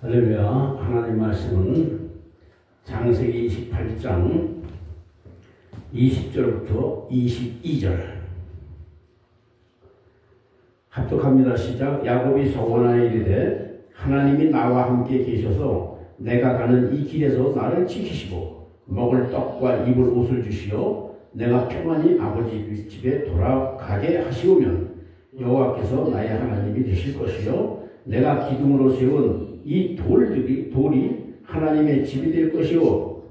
할렐루야. 하나님 말씀은 창세기 28장 20절부터 22절. 합독합니다. 시작. 야곱이 서원하여 이르되 하나님이 나와 함께 계셔서 내가 가는 이 길에서 나를 지키시고 먹을 떡과 입을 옷을 주시어 내가 평안히 아버지 집에 돌아가게 하시오면 여호와께서 나의 하나님이 되실 것이요 내가 기둥으로 세운 이 돌이 하나님의 집이 될 것이요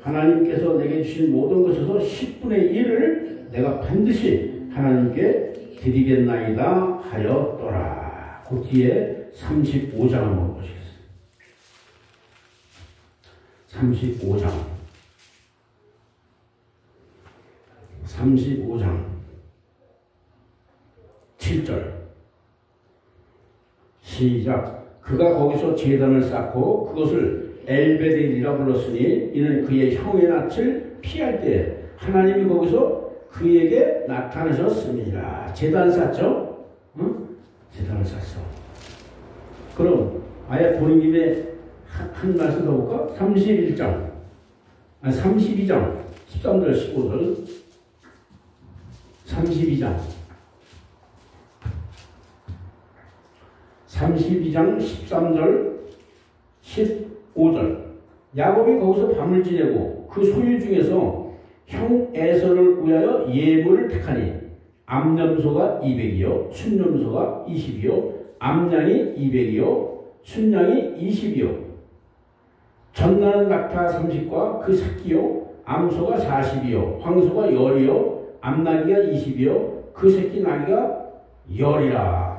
하나님께서 내게 주신 모든 것에서 10분의 1을 내가 반드시 하나님께 드리겠나이다 하였더라. 그 뒤에 35장 한번 보시겠습니다. 35장 7절 시작. 그가 거기서 제단을 쌓고 그것을 엘베델이라 불렀으니 이는 그의 형의 낯을 피할 때 하나님이 거기서 그에게 나타나셨습니다. 제단 쌓죠? 응? 제단을 쌌어. 그럼 아예 보는 김에 한 말씀 더 볼까? 32장 13절 15절 32장 13절 15절 야곱이 거기서 밤을 지내고 그 소유 중에서 형 에서를 위하여 예물을 택하니 암염소가 200이요 춘염소가 20이요 암양이 200이요 춘양이 20이요 전나는 낙타 30과 그 새끼요 암소가 40이요 황소가 10이요 암나기가 20이요 그 새끼 나기가 10이라.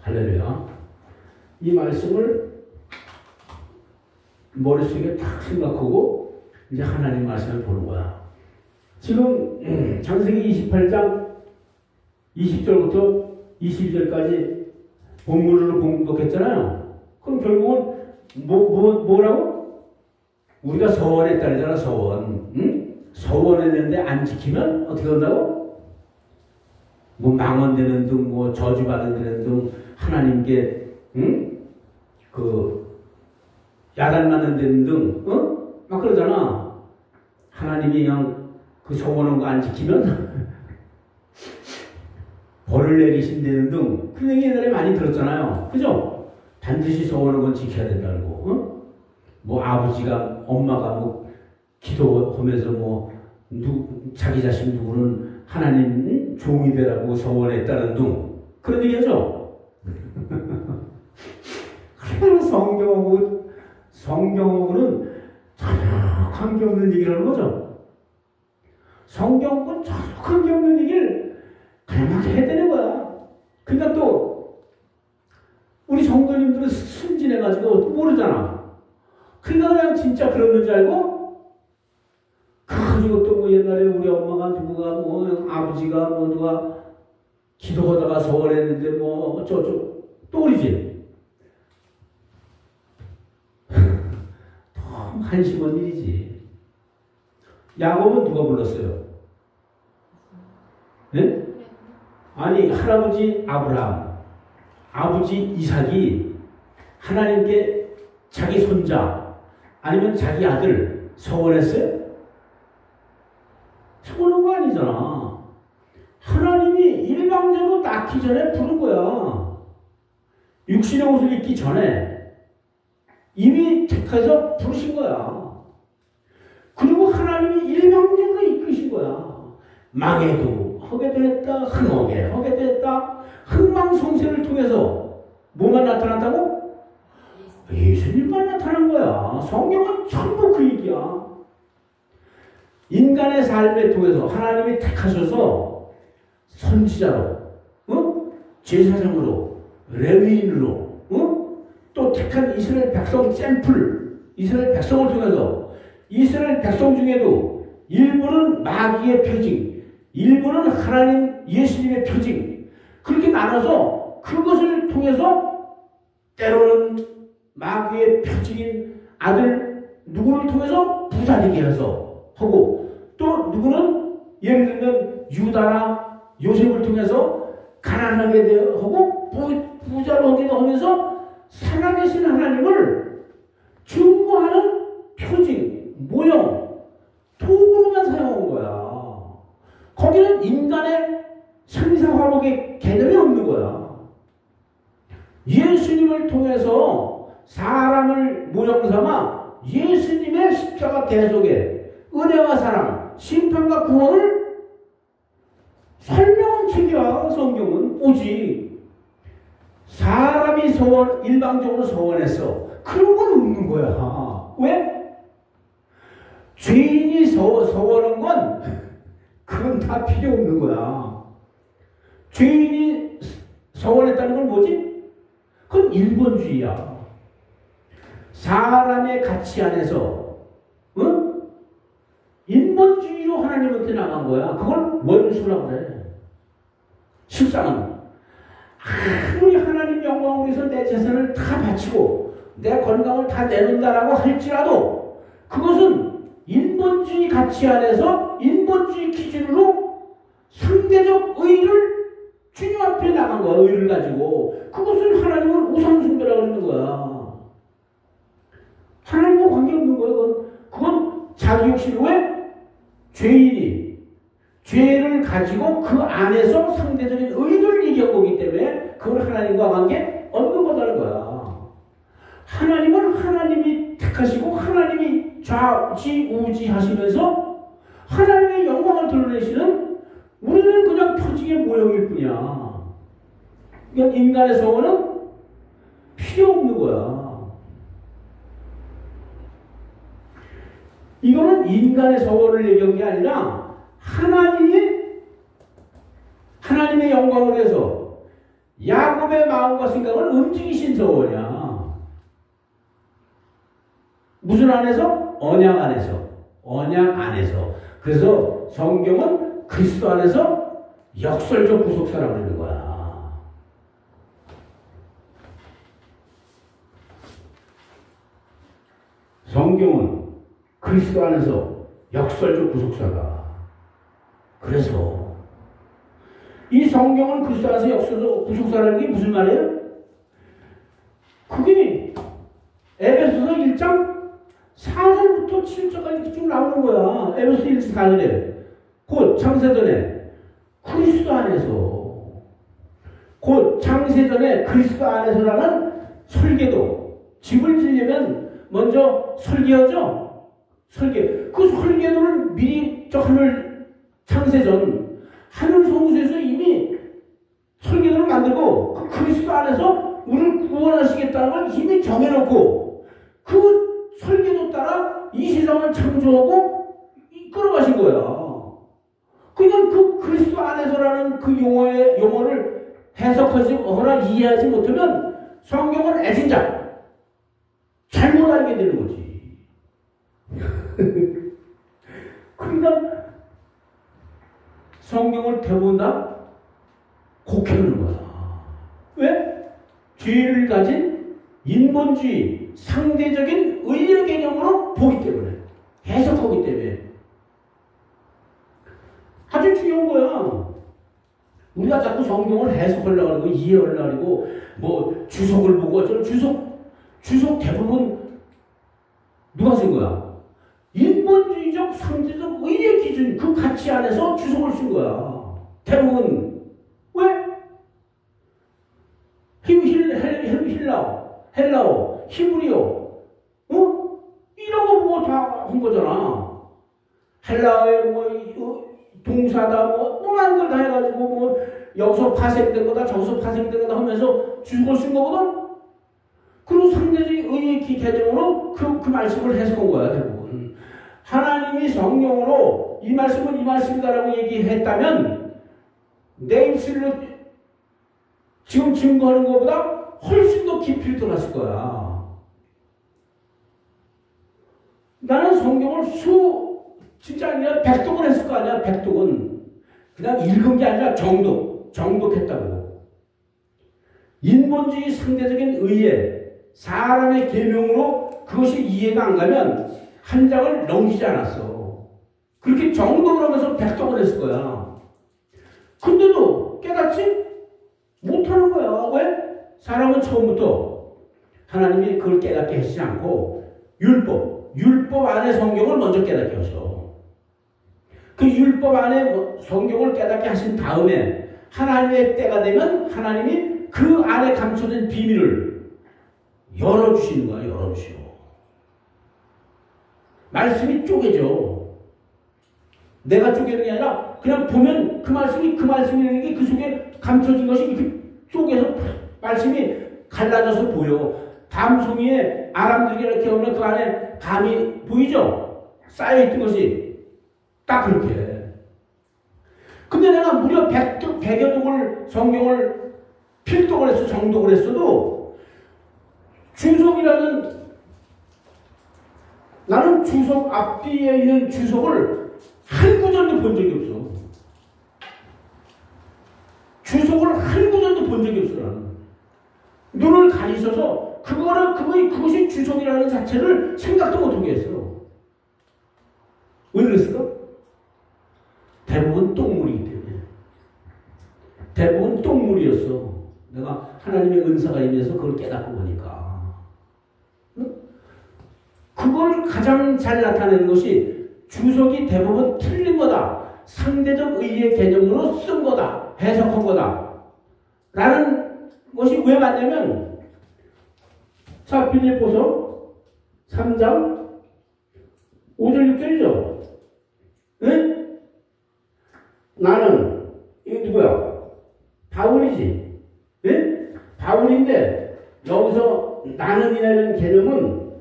할렐루야. 이 말씀을 머릿속에 탁 생각하고 이제 하나님 말씀을 보는 거야. 지금 창세기 28장 20절부터 22절까지 본문으로 공독했잖아요. 그럼 결국은 뭐라고? 우리가 서원했다잖아. 서원. 응? 서원했는데 안 지키면 어떻게 한다고? 뭐 망언되는 등, 뭐 저주받는 등, 하나님께 그 야단맞는 등, 막 그러잖아. 하나님이 그냥 그 서원한 거 안 지키면 벌을 내리신다는 등, 그 얘기 옛날에 많이 들었잖아요. 그죠? 반드시 서원한 건 지켜야 된다는 거. 뭐 아버지가, 엄마가 뭐 기도하면서 뭐 자기 자신 누구는 하나님 종이 되라고 서원했다는 등 그런 얘기죠. 그러나 성경하고는 전혀 관계없는 얘기를 하는 거죠. 성경하고는 전혀 관계없는 얘기를 그냥 막 해야 되는 거야. 그러니까 또 우리 성도님들은 순진해가지고 모르잖아. 그러니까 그냥 진짜 그런 줄 알고 그리고 또 뭐 옛날에 우리 엄마가 누구가 뭐 아버지가 뭐 누가 기도하다가 서원했는데 뭐 어쩌고 또 그러지. 너무 한심한 일이지. 야곱은 누가 불렀어요? 네? 아니 할아버지 아브라함, 아버지 이삭이 하나님께 자기 손자 아니면 자기 아들 서원했어요? 서원한 거 아니잖아. 하나님이 일방적으로 낳기 전에 부른 거야. 육신의 옷을 입기 전에 이미 택해서 부르신 거야. 그리고 하나님이 일방적으로 이끄신 거야. 망해도 하게도 했다. 흥하게 하게도 했다. 흥망성쇠를 통해서 뭐만 나타났다고? 예수님만 나타난 거야. 성경은 전부 그 얘기야. 인간의 삶에 통해서 하나님이 택하셔서 선지자로, 제사장으로, 레위인으로, 또 택한 이스라엘 백성 샘플, 이스라엘 백성을 통해서 이스라엘 백성 중에도 일부는 마귀의 표징, 일부는 하나님 예수님의 표징, 그렇게 나눠서 그것을 통해서 때로는 마귀의 표징인 아들 누구를 통해서 부자 되게 해서 하고 또 누구는 예를 들면 유다나 요셉을 통해서 가난하게 하고 부자로 하기도 하면서 살아계신 하나님을 증거하는 표징, 모형, 도구로만 사용한 거야. 거기는 인간의 생사화복의 개념이 없는 거야. 예수님을 통해서 사람을 모형 삼아 예수님의 십자가 대속의 은혜와 사랑, 심판과 구원을 설명한 책이야. 성경은 오직 사람이 일방적으로 서원했어. 그런 건 없는 거야. 왜? 죄인이 서원한 건 그건 다 필요 없는 거야. 죄인이 서원했다는 건 뭐지? 그건 일본주의야. 사람의 가치 안에서 인본주의로 하나님한테 나간 거야. 그걸 원수라고 그래. 실상은 아무리 하나님 영광을 위해서 내 재산을 다 바치고 내 건강을 다 내놓는다라고 할지라도 그것은 인본주의 가치 안에서 인본주의 기준으로 상대적 의를 주님 앞에 나간 거야. 의를 가지고. 그것을 하나님은 우상숭배라고 하는 거야. 하나님과 관계없는 거야. 그건 자기 욕심. 왜? 죄인이 죄를 가지고 그 안에서 상대적인 의를 이겨온 거기 때문에 그건 하나님과 관계 없는 거라는 거야. 하나님은 하나님이 택하시고 하나님이 좌지우지하시면서 하나님의 영광을 드러내시는 우리는 그냥 표징의 모형일 뿐이야. 그러니까 인간의 서원은 필요 없는 거야. 이거는 인간의 서원을 얘기한 게 아니라 하나님의 영광을 위해서 야곱의 마음과 생각을 움직이신 서원이야. 무슨 안에서? 언약 안에서. 언약 안에서. 그래서 성경은 그리스도 안에서 역설적 구속사라고 하는 거야. 성경은 그리스도 안에서 역설적 구속사가. 그래서 이 성경은 그리스도 안에서 역설적 구속사라는 게 무슨 말이에요? 그게 에베소서 1장 4절부터 7절까지 쭉 나오는 거야. 에베소서 1장 4절에 곧 창세전에 그리스도 안에서 곧 창세전에 그리스도 안에서라는 설계도. 집을 지으려면 먼저 설계하죠. 설계. 그 설계도를 미리 저 하늘 창세전 하늘 성소에서 이미 설계도를 만들고 그 그리스도 안에서 우리를 구원하시겠다는 걸 이미 정해놓고 그 설계도 따라 이 세상을 창조하고 이끌어가신 거야. 그냥 그 그리스도 안에서라는 그 용어를 해석하거나 이해하지 못하면 성경은 애진작 잘못 알게 되는 거지. 그러니까 성경을 대부분 다 곡해하는 거야. 왜? 죄를 가진 인본주의 상대적인 의의 개념으로 보기 때문에, 해석하기 때문에. 아주 중요한 거야. 우리가 자꾸 성경을 해석하려고 하고 이해하려고 하고 뭐 주석을 보고 어쩌고 주석 대부분 누가 쓴 거야? 인본주의적 상대적 의의 기준 그 가치 안에서 주석을 쓴 거야. 대부분. 왜? 헬라어, 히브리어, 이런 거 보고 다 한 거잖아. 헬라어에 동사다 너무한 걸 다 해가지고 여기서 파생된 거다 저기서 파생된 거다 하면서 주석을 쓴 거거든. 그리고 상대적인 의의 개념으로 그 말씀을 해석한 거야 대부분. 하나님이 성령으로 이 말씀은 이 말씀이다라고 얘기했다면 내 입술로 지금 증거하는 것보다 훨씬 더 깊이를 들어갔을 거야. 나는 성경을 진짜 아니라 백독을 했을 거 아니야. 백독은 그냥 읽은 게 아니라 정독했다고. 인본주의 상대적인 의에 사람의 계명으로 그것이 이해가 안 가면 한 장을 넘기지 않았어. 그렇게 정독을 하면서 백독을 했을 거야. 근데도 깨닫지 못하는 거야. 왜? 사람은 처음부터 하나님이 그걸 깨닫게 하시지 않고 율법 안에 성경을 먼저 깨닫게 하셔. 그 율법 안에 성경을 깨닫게 하신 다음에 하나님의 때가 되면 하나님이 그 안에 감춰진 비밀을 열어주시는 거야. 열어주시오. 말씀이 쪼개져. 내가 쪼개는 게 아니라 그냥 보면 그 말씀이라는 게 그 속에 감춰진 것이 이렇게 쪼개서 말씀이 갈라져서 보여. 담송이에 아람들이 이렇게 오면 그 안에 감이 보이죠? 쌓여있던 것이 딱 그렇게. 근데 내가 무려 100여 독을 성경을 필독을 했어, 정독을 했어도 주석이라는 나는 주석 앞뒤에 있는 주석을 한 구절도 본 적이 없어. 주석을 한 구절도 본 적이 없어. 나는 눈을 가리셔서 그것이 주석이라는 자체를 생각도 못하게 했어. 왜 그랬을까? 대부분 똥물이기 때문에. 대부분 똥물이었어. 내가 하나님의 은사가 임해서 그걸 깨닫고 보니까. 그걸 가장 잘 나타내는 것이 주석이 대부분 틀린 거다. 상대적 의의 개념으로 쓴 거다. 해석한 거다. 라는 것이 왜 맞냐면 자, 빌립보서 3장 5절 6절이죠. 네? 나는 이거 누구야? 바울이지. 네? 바울인데 여기서 나는이라는 개념은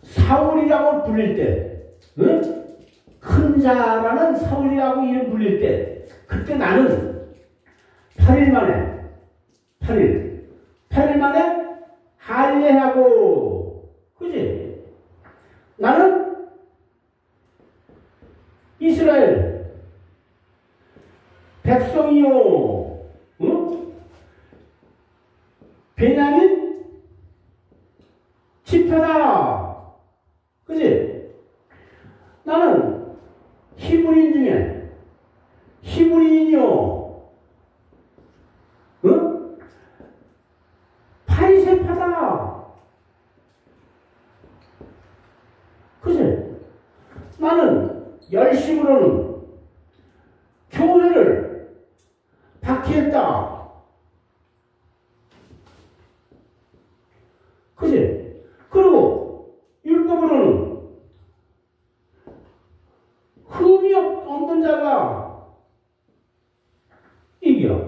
사울이라고 불릴 때, 네? 큰 자라는 사울이라고 이름 불릴 때, 그때 나는 8일 만에 할례하고, 그지? 나는 이스라엘 백성이요, 응? 베냐민 지파다, 그지? 나는 히브리인 중에 히브리인이요, 응? 파리새파다, 그지? 나는 열심으로는 교회를 박해했다, 그지? 그리고 율법으로는 흠이 없는 자가 이기야.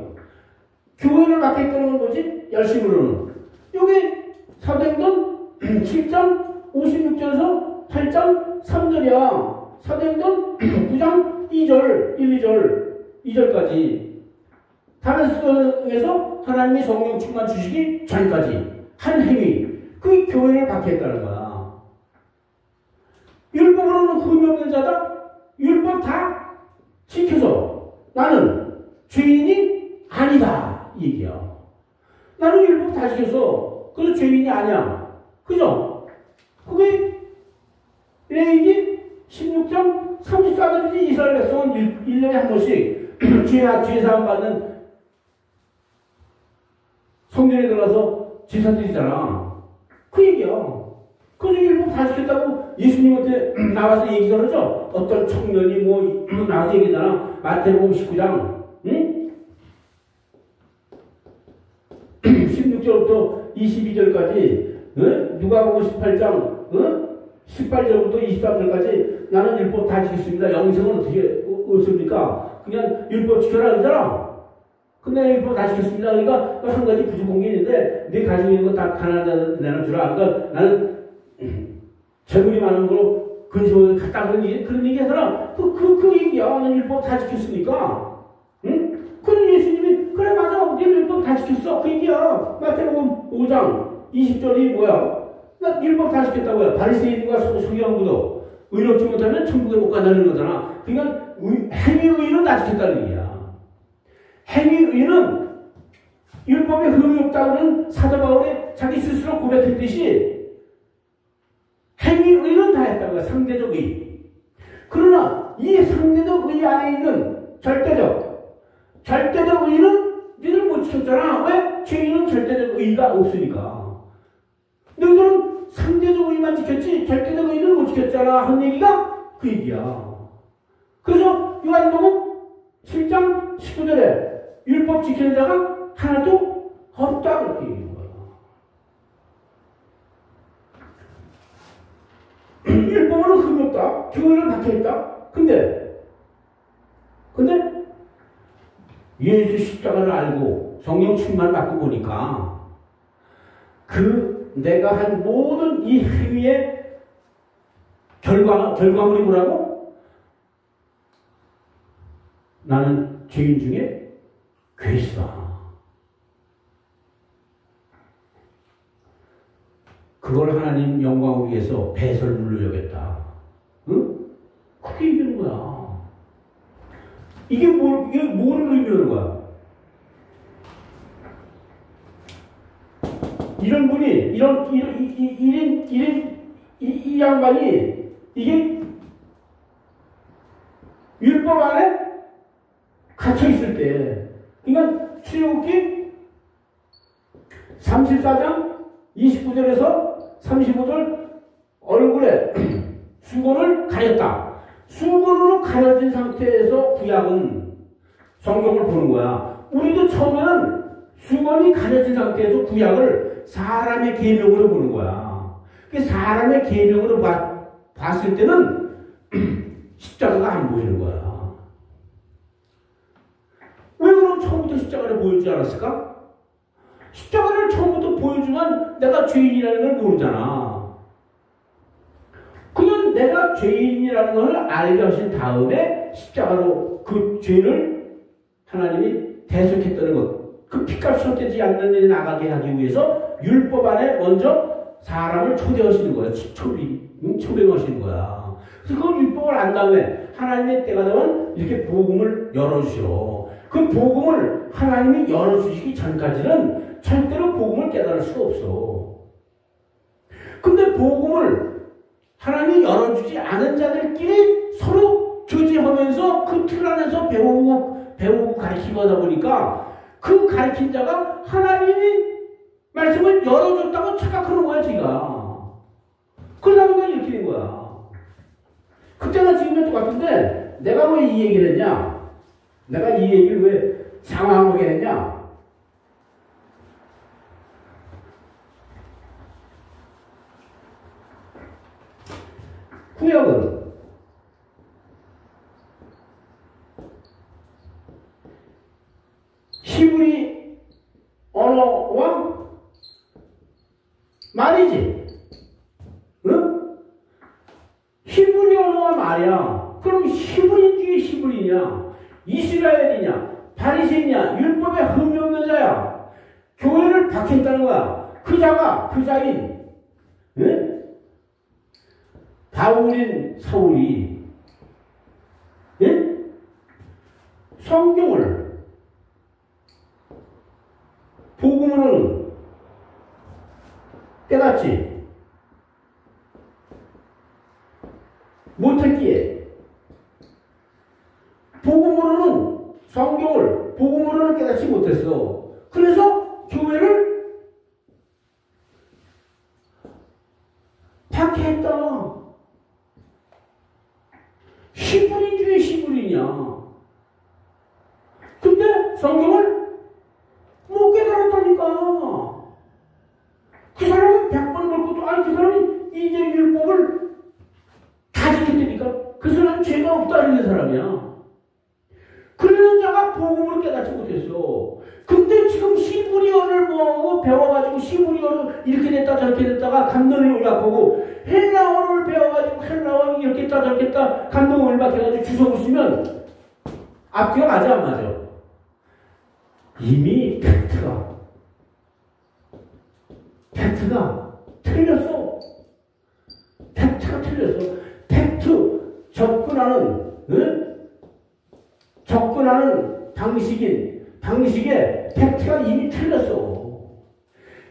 교회를 박해했다는 건 뭐지? 열심으로는. 여기 사도행전 7장 56절에서 8장 3절이야. 사도행전 9장 2절, 2절까지. 다메섹에서 하나님이 성령 충만 주시기 전까지 한 행위. 그 교회를 박해했다는 거야. 율법으로는 흠이 없는 자다? 율법 다 지켜서 나는 죄인이 아니다. 이 얘기야. 나는 율법 다 지켜서 그래서 죄인이 아니야. 그죠? 그게 레위기 16장 34절이지. 이스라엘 백성은 1년에 한 번씩 죄사함 받는 성전에 들어가서 제사 드리잖아. 그 얘기야. 그래서 율법 다 지켰다고 예수님한테 나와서 얘기 그러죠? 어떤 청년이 나와서 얘기하잖아. 마태복음 19장, 응? 16절부터 22절까지, 응? 누가복음 18장, 응? 18절부터 23절까지 나는 율법 다 지켰습니다. 영생은 어떻게 얻습니까? 그냥 율법 지켜라 그러잖아. 근데 율법 다 지켰습니다. 그러니까 한 가지 부족한 게 있는데 네 가지고 있는 거 다 가난한 데는 주라. 그러니까 나는 재물이 많은 걸로 근심을 갖다 그런 얘기 하잖아. 그 얘기야. 나는 율법 다 지켰으니까. 응? 그럼 예수님이 그래 맞아. 네 율법 다 지켰어. 그 얘기야. 마태복음 5장 20절이 뭐야? 나 율법 다 지켰다고요. 바리새인과 서기관들도 의롭지 못하면 천국에 못 간다는 거잖아. 그러니까 행위의는 다 지켰다는 얘기야. 행위의는 율법에 흠이 없다고는 사도 바울이 자기 스스로 고백했듯이 행위의는 다 했다고요. 상대적 의. 그러나 이 상대적 의 안에 있는 절대적 의는 너희들 못 지켰잖아. 왜? 죄인은 절대적 의가 없으니까. 너희들은 상대적 의만 지켰지 절대적 의는 못 지켰잖아. 한 얘기가 그 얘기야. 그래서 요한복음 7장 19절에 율법 지키는 자가 하나도 없다 그렇게 얘기하는 거야. 율법으로 흠이 없다. 교회를 박해했다. 근데 예수 십자가를 알고 성령 충만을 받고 보니까 내가 한 모든 이 행위의 결과물이 뭐라고? 나는 죄인 중에 괴수다. 그걸 하나님 영광을 위해서 배설물로 여겼다. 응? 그게 얘기하는 거야. 이게 뭐를 의미하는 거야? 이런 분이, 이 양반이, 이게 율법 안에 갇혀있을 때, 그러니까 출애굽기 34장 29절에서 35절 얼굴에 수건을 가렸다. 수건으로 가려진 상태에서 구약은 성경을 보는 거야. 우리도 처음에는 수건이 가려진 상태에서 구약을 사람의 계명으로 보는 거야. 사람의 계명으로 봤을 때는 십자가가 안 보이는 거야. 왜 그럼 처음부터 십자가를 보여주지 않았을까? 십자가를 처음부터 보여주면 내가 죄인이라는 걸 모르잖아. 그냥 내가 죄인이라는 걸 알게 하신 다음에 십자가로 그 죄를 하나님이 대속했다는 것, 그 피값이 헛되지 않는 일이 나가게 하기 위해서 율법 안에 먼저 사람을 초대하시는 거야. 초빙하시는 거야. 그래서 그 율법을 안 다음에 하나님의 때가 되면 이렇게 복음을 열어주셔. 그 복음을 하나님이 열어주시기 전까지는 절대로 복음을 깨달을 수가 없어. 근데 복음을 하나님이 열어주지 않은 자들끼리 서로 교제하면서 그 틀 안에서 배우고 가르치고 하다 보니까 그 가르친 자가 하나님이 말씀을 열어줬다고 착각하는 거야, 지가. 그러다 보니까 이렇게 된 거야. 그때나 지금은 똑같은데 내가 왜 이 얘기를 했냐? 내가 이 얘기를 왜 장황하게 했냐? 구약은 히브리 언어와 말이지. 응? 히브리 언어와 말이야. 그럼 히브리인 중에 히브리냐? 이스라엘이냐? 바리새인이냐? 율법에 흠이 없는 자야. 교회를 박했다는 거야. 그 자인. 응? 바울인 사울이 예? 성경을 복음으로는 깨닫지 못했기에 성경을 복음으로는 깨닫지 못했어. 그래서 교회를 박해했다. 히브리인 중에 히브리냐. 근데 성경을 못 깨달았다니까. 그 사람은 100번 볼 것도 아니 그 사람이 이제 율법을 다 지켰다니까. 그 사람은 죄가 없다는 사람이야. 그러는 자가 복음을 깨닫지 못했어. 근데 지금 히브리어를 배워가지고 히브리어를 이렇게 됐다 저렇게 됐다가 감동을 올라가고 헬라어를 배워가지고 헬라어 이렇게 됐다 저렇게 됐다 감동을 올라가가지고 주워 쓰면 앞뒤가 맞아 안 맞아? 이미 팩트가 틀렸어. 팩트가 틀렸어. 팩트 접근하는 방식의 팩트가 이미 틀렸어.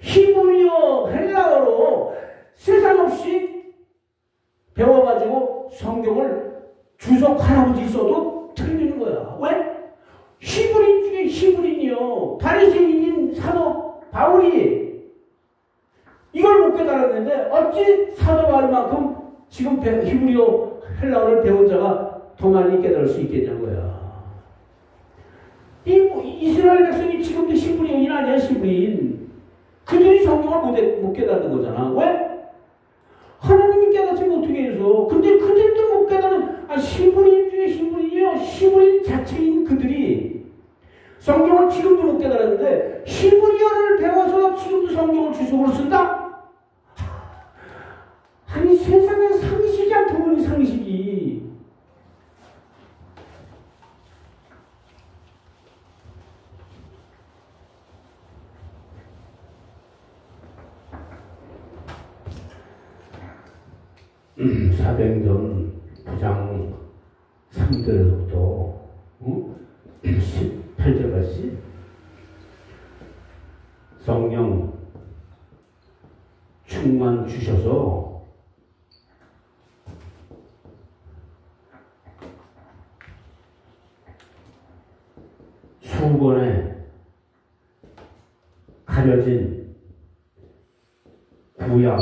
히브리어, 헬라어로 세상 없이 배워가지고 성경을 유속 할아버지 있어도 틀리는 거야. 왜? 히브리인 중에 히브리인이요. 바리새인인 사도 바울이 이걸 못 깨달았는데 어찌 사도 바울만큼 지금 히브리어 헬라어를 배운 자가 더 많이 깨달을 수 있겠냐고요. 이스라엘 백성이 지금도 히브리인이 아니야. 히브리인. 그들이 성경을 못 깨닫는 거잖아. 왜? 하나님이 깨닫으면 어떻게 해서. 근데 그들도 못 깨닫는 히브리인 중에 히브리인이요. 히브리인 자체인 그들이 성경을 지금도 못 깨달았는데 히브리어를 배워서 지금도 성경을 주석으로 쓴다? 아니 세상에 상식이 않더니 상식이. 사도행전 9장 3절에서부터 18절까지 성령 충만 주셔서 수권에 가려진 구약,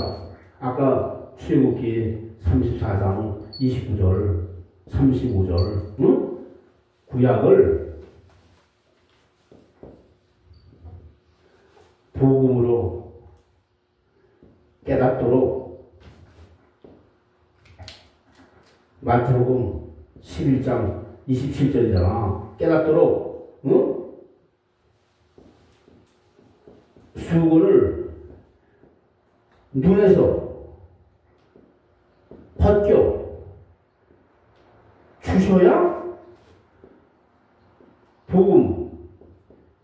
아까 출애굽기 34장 29절 35절 구약을 복음으로 깨닫도록 마태복음 11장 27절이잖아. 깨닫도록 수건을 눈에서 벗겨 주셔야 복음,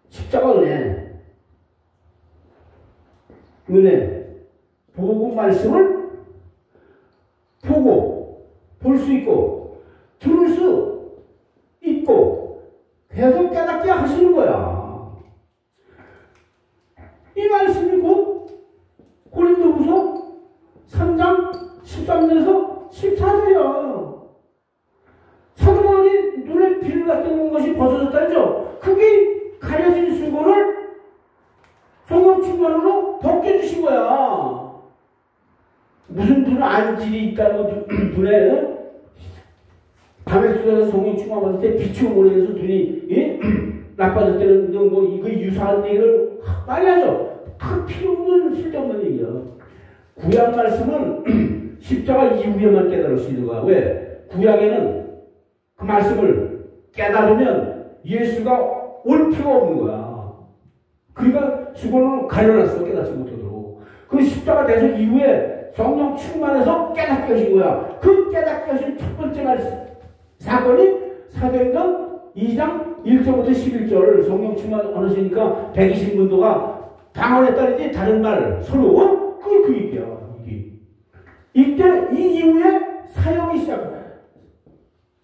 십자가 은혜, 복음 말씀을 보고 볼 수 있고 들을 수 있고 계속 깨닫게 하시는 거야. 이 말씀이 곧 고린도후서 3장 13절에서 14절이야. 사도 바울이 눈에 비를 갖던 것이 벗어졌다죠. 그게 가려진 수건을 성령 충만으로 벗겨주신 거야. 무슨 눈 안질이 있다는 거, 눈에 밤에 수다에서 성령 충만 받을 때 빛이 오면서 눈이 나빠졌다는 뭐 이거 유사한 얘기를 많이 하죠. 다 필요 없는 쓸데없는 얘기야. 구약 말씀은 십자가 이후에만 깨달을 수 있는 거야. 왜? 구약에는 그 말씀을 깨달으면 예수가 올 필요가 없는 거야. 그러니까 수건으로 가려놨어. 깨닫지 못하도록. 그 십자가 대속 이후에 성령 충만해서 깨닫게 하신 거야. 그 깨닫게 하신 첫 번째 사건이 사도행전 2장 1절부터 11절 성령 충만하시니까 120문도가 방언했다든지 다른 말 서로 그 얘기야. 이때 이 이후에 사역이 시작합니다.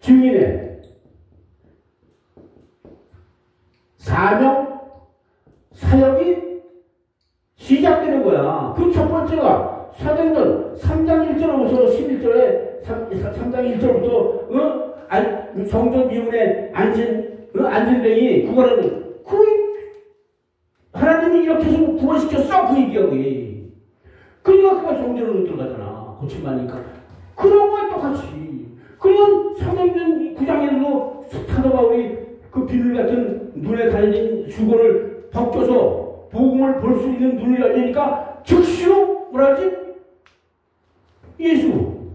증인의 사명 사역이 시작되는 거야. 그 첫 번째가 사도행전 3장 1절부터 11절에 3장 1절부터 성전 미문에 앉은 뱅이 그거는 하나님이 이렇게 해서 구원시켰어 그 얘기야. 그러니까 그가 성전으로 들어가잖아. 고침하니까 그런 거에 똑같이. 그러면 사도행전 9장에서도 사도 바울이 그 비늘 같은 눈에 달린 수건을 벗겨서 복음을 볼 수 있는 눈을 열리니까 즉시로 뭐라지? 예수.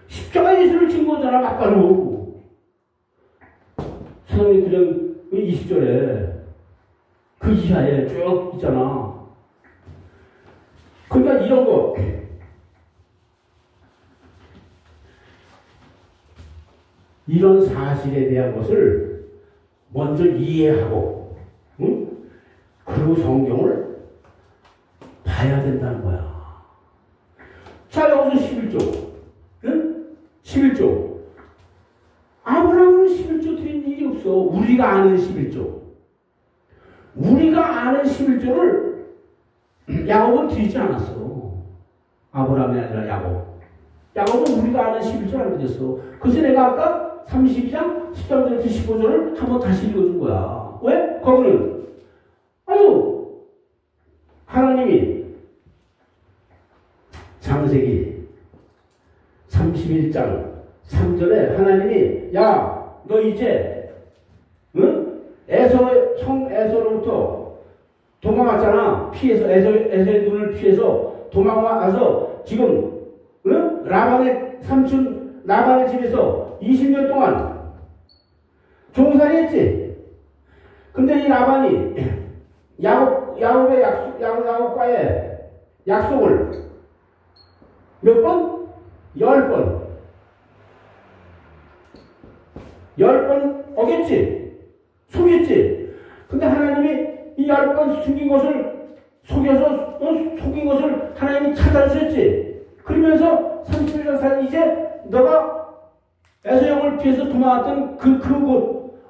십자가 예수를 진 거잖아. 막바로. 사도행전 9장 20절에 그 이하에 쭉 있잖아. 그러니까 이런 거. 이런 사실에 대한 것을 먼저 이해하고, 그리고 성경을 봐야 된다는 거야. 자, 여기서 11조. 11조. 아브라함은 11조 드린 일이 없어. 우리가 아는 11조. 우리가 아는 11조를 야곱은 드리지 않았어. 아브라함이 아니라 야곱. 야곱은 우리가 아는 11절 안 믿었어. 그래서 내가 아까 32장 13절부터 15절을 한번 다시 읽어준 거야. 왜? 거기는 하나님이 창세기 31장 3절에 하나님이 야, 너 이제 형 에서로부터 도망왔잖아. 피해서 에서의 눈을 피해서 도망와서 지금 라반의 삼촌 라반의 집에서 20년 동안 종살이 했지. 근데 이 라반이 야곱과의 약속을 몇 번? 10번. 10번 어겼지? 속였지? 근데 하나님이 이 10번 속인 것을 속인 것을 하나님이 찾아주셨지? 그러면서 31장 4절 이제 너가 에서형을 피해서 도망왔던 그곳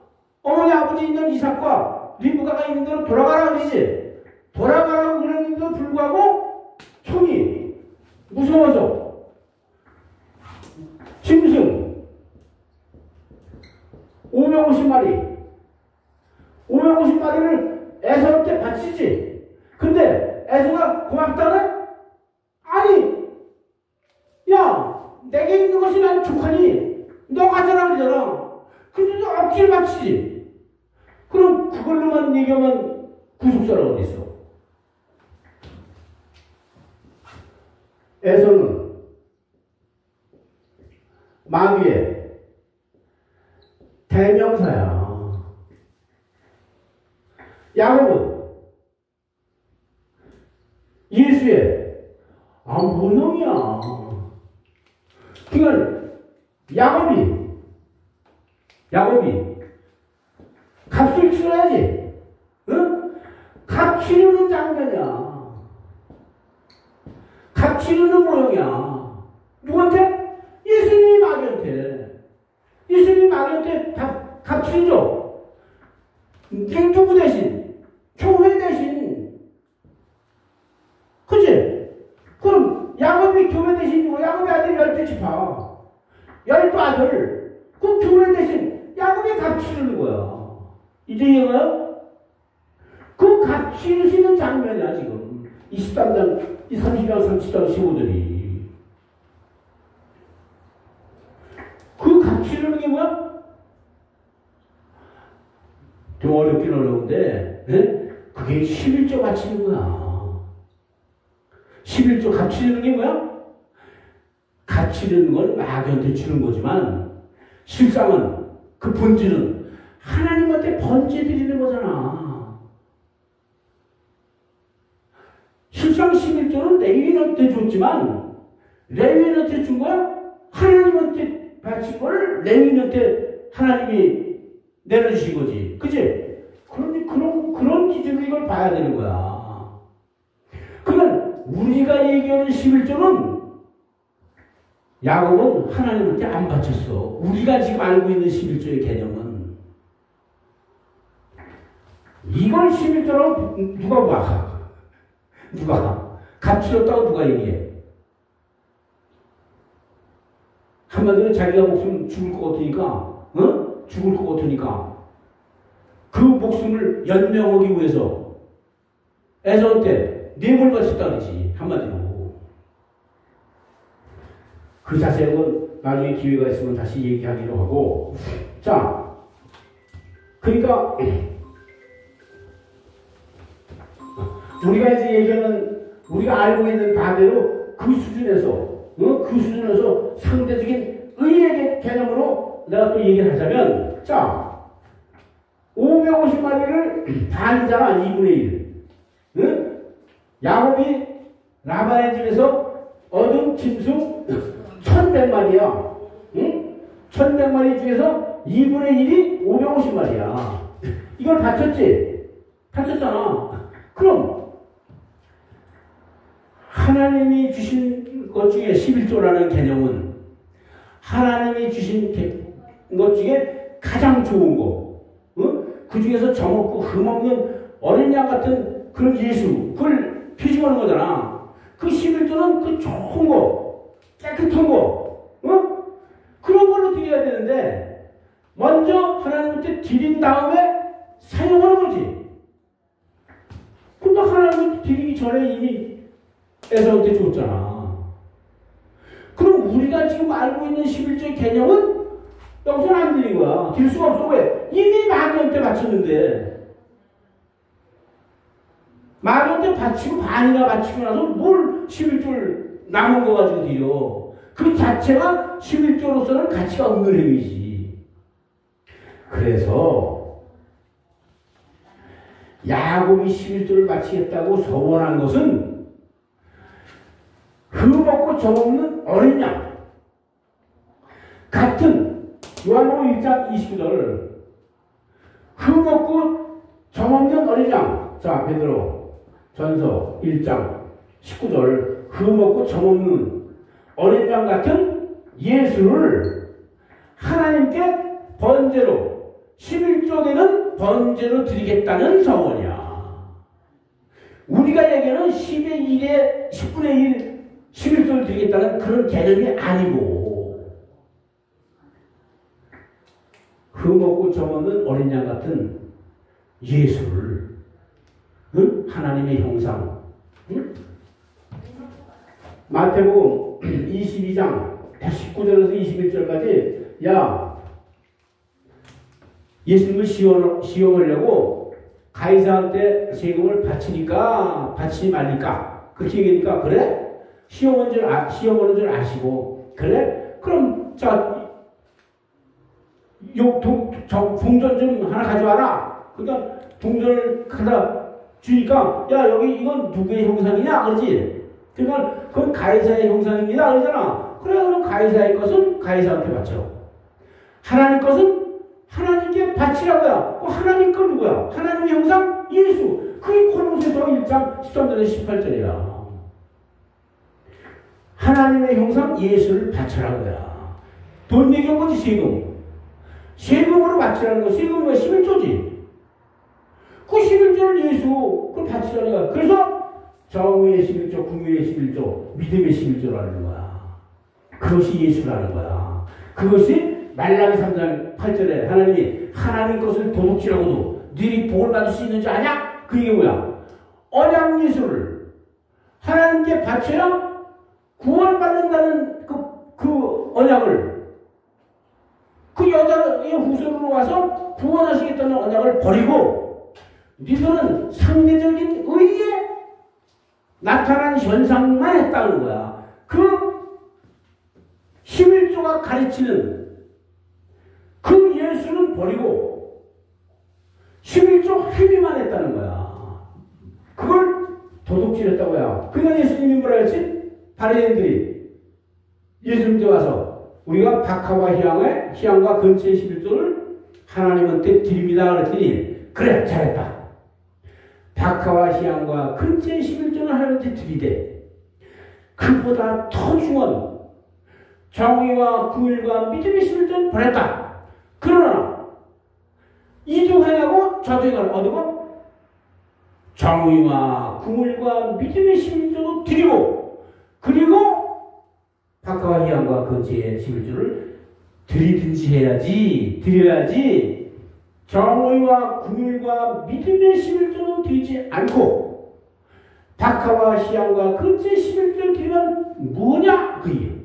어머니 아버지 있는 이삭과 리브가가 있는 데로 돌아가라 그러지. 돌아가라고 그러는데도 불구하고 형이 무서워서 짐승 550마리를 에서한테 바치지. 근데 에서가 고맙다네? 아니, 야, 내게 있는 것이 난 족하니 너 가져라 그러잖아. 근데 너 억지를 바치지. 그럼 그걸로만 얘기하면 구속사라고 어디 있어? 에서는 마귀의 대명사야. 야곱은 예수의 모형이야. 그러니까 야곱이 값을 치러야지. 응? 값 치르는 장면이야. 값 치르는 모형이야. 누구한테? 예수님이 마귀한테. 예수님이 마귀한테 값 치르죠. 누구 대신? 교회 대신. 그치? 그럼 야곱이 교회 대신이고 야곱의 아들 12지파 12아들 그 교회 대신 야곱이 값 치르는 거야. 이제 이해가요? 그 값 치르시는 장면이야 지금 23장 이 30장 30장 15절이. 그 값 치르는 게 뭐야? 좀 어렵긴 어려운데 그게 11조 바치는 거야. 11조 값 치르는 게 뭐야? 값 치르는 건 마귀한테 주는 거지만 실상은 그 본질은 하나님한테 번제 드리는 거잖아. 실상 11조는 레위인한테 줬지만 레위인한테 준 거야? 하나님한테 바친 걸 레위인한테 하나님이 내려주신 거지. 그치? 그런 기준으로 이걸 봐야 되는 거야. 그러니까 우리가 얘기하는 11조는 야곱은 하나님한테 안 바쳤어. 우리가 지금 알고 있는 11조의 개념은 이걸 11조라고 누가 봐? 누가? 값치렀다고 누가 얘기해? 한마디로 자기가 목숨 죽을 것 같으니까 죽을 것 같으니까 그 목숨을 연명하기 위해서 에서한테 뇌물 바쳤다 그러지. 한마디로. 그 자세는 나중에 기회가 있으면 다시 얘기하기로 하고. 자, 그러니까 우리가 이제 얘기하는 우리가 알고 있는 바대로 그 수준에서 상대적인 의의 개념으로 내가 또 얘기를 하자면, 자, 550마리를 반이잖아, 2분의 1. 응? 야곱이 라반의 집에서 얻은 짐승 1100마리야. 응? 1100마리 중에서 2분의 1이 550마리야. 이걸 바쳤지? 바쳤잖아. 그럼, 하나님이 주신 것 중에 11조라는 개념은 하나님이 주신 것 중에 가장 좋은 거. 그 중에서 정없고 흠없는 어린 양 같은 그런 예수, 그걸 표징하는 거잖아. 그 11조는 그 좋은 거, 깨끗한 거, 그런 걸로 드려야 되는데, 먼저 하나님한테 드린 다음에 사용하는 거지. 근데 하나님한테 드리기 전에 이미 에서한테 줬잖아. 그럼 우리가 지금 알고 있는 11조의 개념은 여기서는 안 드린 거야. 드릴 수가 없어. 왜? 이미 마귀한테 바쳤는데. 마귀한테 바치고 반이나 바치고 나서 뭘 11조를 남은 거 가지고 드려. 그 자체가 11조로서는 가치가 없는 행위지. 그래서 야곱이 11조를 바치겠다고 서원한 것은 흠없고 점없는 어린 양 같은 요한복음 1장 29절 흠없고 점없는 어린 양. 자, 베드로 전서 1장 19절 흠없고 점없는 어린 양 같은 예수를 하나님께 번제로 11조에는 번제로 드리겠다는 서원이야. 우리가 얘기하는 10의 1에 10분의 1 11조를 드리겠다는 그런 개념이 아니고 흠없고 점없는 어린 양 같은 예수를 하나님의 형상 마태복음 22장 19절에서 21절까지 야 예수님을 시험하려고 가이사한테 세금을 바치니까 바치지 말니까 그렇게 얘기하니까 그래? 시험하는 줄 아시고 그래? 그럼 자 동전 좀 하나 가져와라. 그러니까 동전을 갖다 주니까 야 여기 이건 누구의 형상이냐 그러지. 그러니까 그건 가이사의 형상입니다 그러잖아. 그래 그럼 가이사의 것은 가이사한테 바쳐. 하나님 것은 하나님께 바치라고야. 하나님 건 누구야? 하나님의 형상 예수. 그게 콜로새서 1장 13절에서 18절이야. 하나님의 형상 예수를 바쳐라고야. 돈 내기한 거지 세금. 세금으로 바치라는 거. 세금은 11조지. 그 11조를 예수 그걸 바치라는 거야. 그래서 정의의 11조, 궁유의 11조, 믿음의 11조라는 거야. 그것이 예수라는 거야. 그것이 말라기 3장 8절에 하나님이 하나님 것을 도둑질하고도 너희 복을 받을 수 있는지 아냐? 그 얘기 뭐야? 언약 예수를 하나님께 바쳐야 구원받는다는 그 언약을 그 여자의 후손으로 와서 구원하시겠다는 언약을 버리고 니들은 상대적인 의에 나타난 현상만 했다는 거야. 그 11조가 가르치는 그 예수는 버리고 11조 행위만 했다는 거야. 그걸 도둑질했다고 해요. 그냥 예수님이 뭐라 했지? 바리새인들이 예수님께 와서 우리가 박하와 희양과 근처의 11조를 하나님한테 드립니다 그랬더니 그래 잘했다. 박하와 희양과 근처의 11조는 하나님한테 드리되 그보다 더 중요한 정의와 긍휼과 믿음의 11조는 버렸다. 그러나 이도 행하고 저도 행하고 어디고 정의와 긍휼과 믿음의 11조도 드리고 그리고 박하와 희양과 근처의 11조를 드리든지 해야지. 드려야지. 정의와 긍휼과 믿음의 11조는 드리지 않고 박하와 희양과 근처의 11조를 드리면 뭐냐? 그 얘기.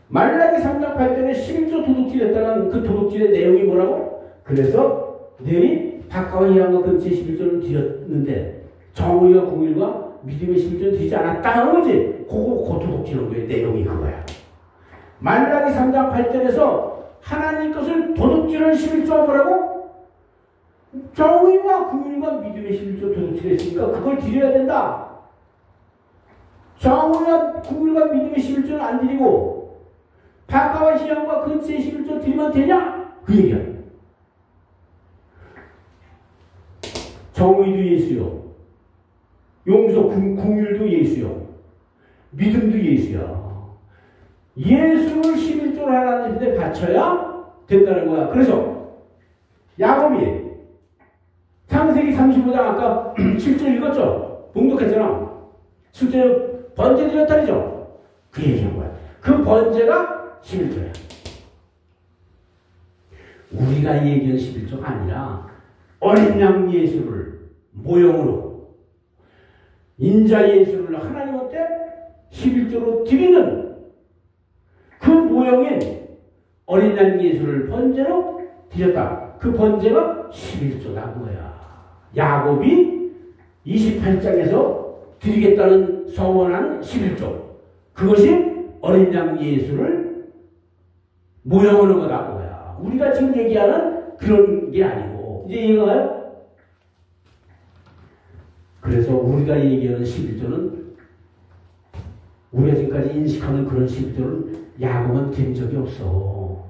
말라기 3장 8절에 11조 도둑질했다는 그 도둑질의 내용이 뭐라고? 그래서 너희 박하와 희양과 근처의 11조를 드렸는데 정의와 긍휼과 믿음의 11조는 드리지 않았다는 거지. 그거 도둑질한 거예요. 내용이 그거야. 말라기 3장 8절에서 하나님 것을 도둑질한 11조가 뭐라고? 정의와 긍휼과 믿음의 11조 도둑질했으니까 그걸 드려야 된다. 정의와 긍휼과 믿음의 11조는 안 드리고 박하와 희양과 근처의 11조 드리면 되냐? 그 얘기야. 정의도 예수요. 용서, 긍휼도 예수요. 믿음도 예수야. 예수를 11조를 하나님한테 바쳐야 된다는 거야. 그래서 야곱이 창세기 35장 아까 7절 읽었죠? 봉독했잖아. 7절 번제 드렸다리죠? 그 얘기한 거야. 그 번제가 11조야. 우리가 얘기한 11조가 아니라 어린 양 예수를 모형으로 인자 예수를 하나님한테 11조로 드리는 그 모형인 어린 양 예수를 번제로 드렸다. 그 번제가 11조라는 거야. 야곱이 28장에서 드리겠다는 서원한 11조. 그것이 어린 양 예수를 모형하는 거다. 거야. 우리가 지금 얘기하는 그런 게 아니고. 이제 이해가요? 그래서 우리가 얘기하는 11조는 우리가 지금까지 인식하는 그런 11조는 야곱은 드린 적이 없어.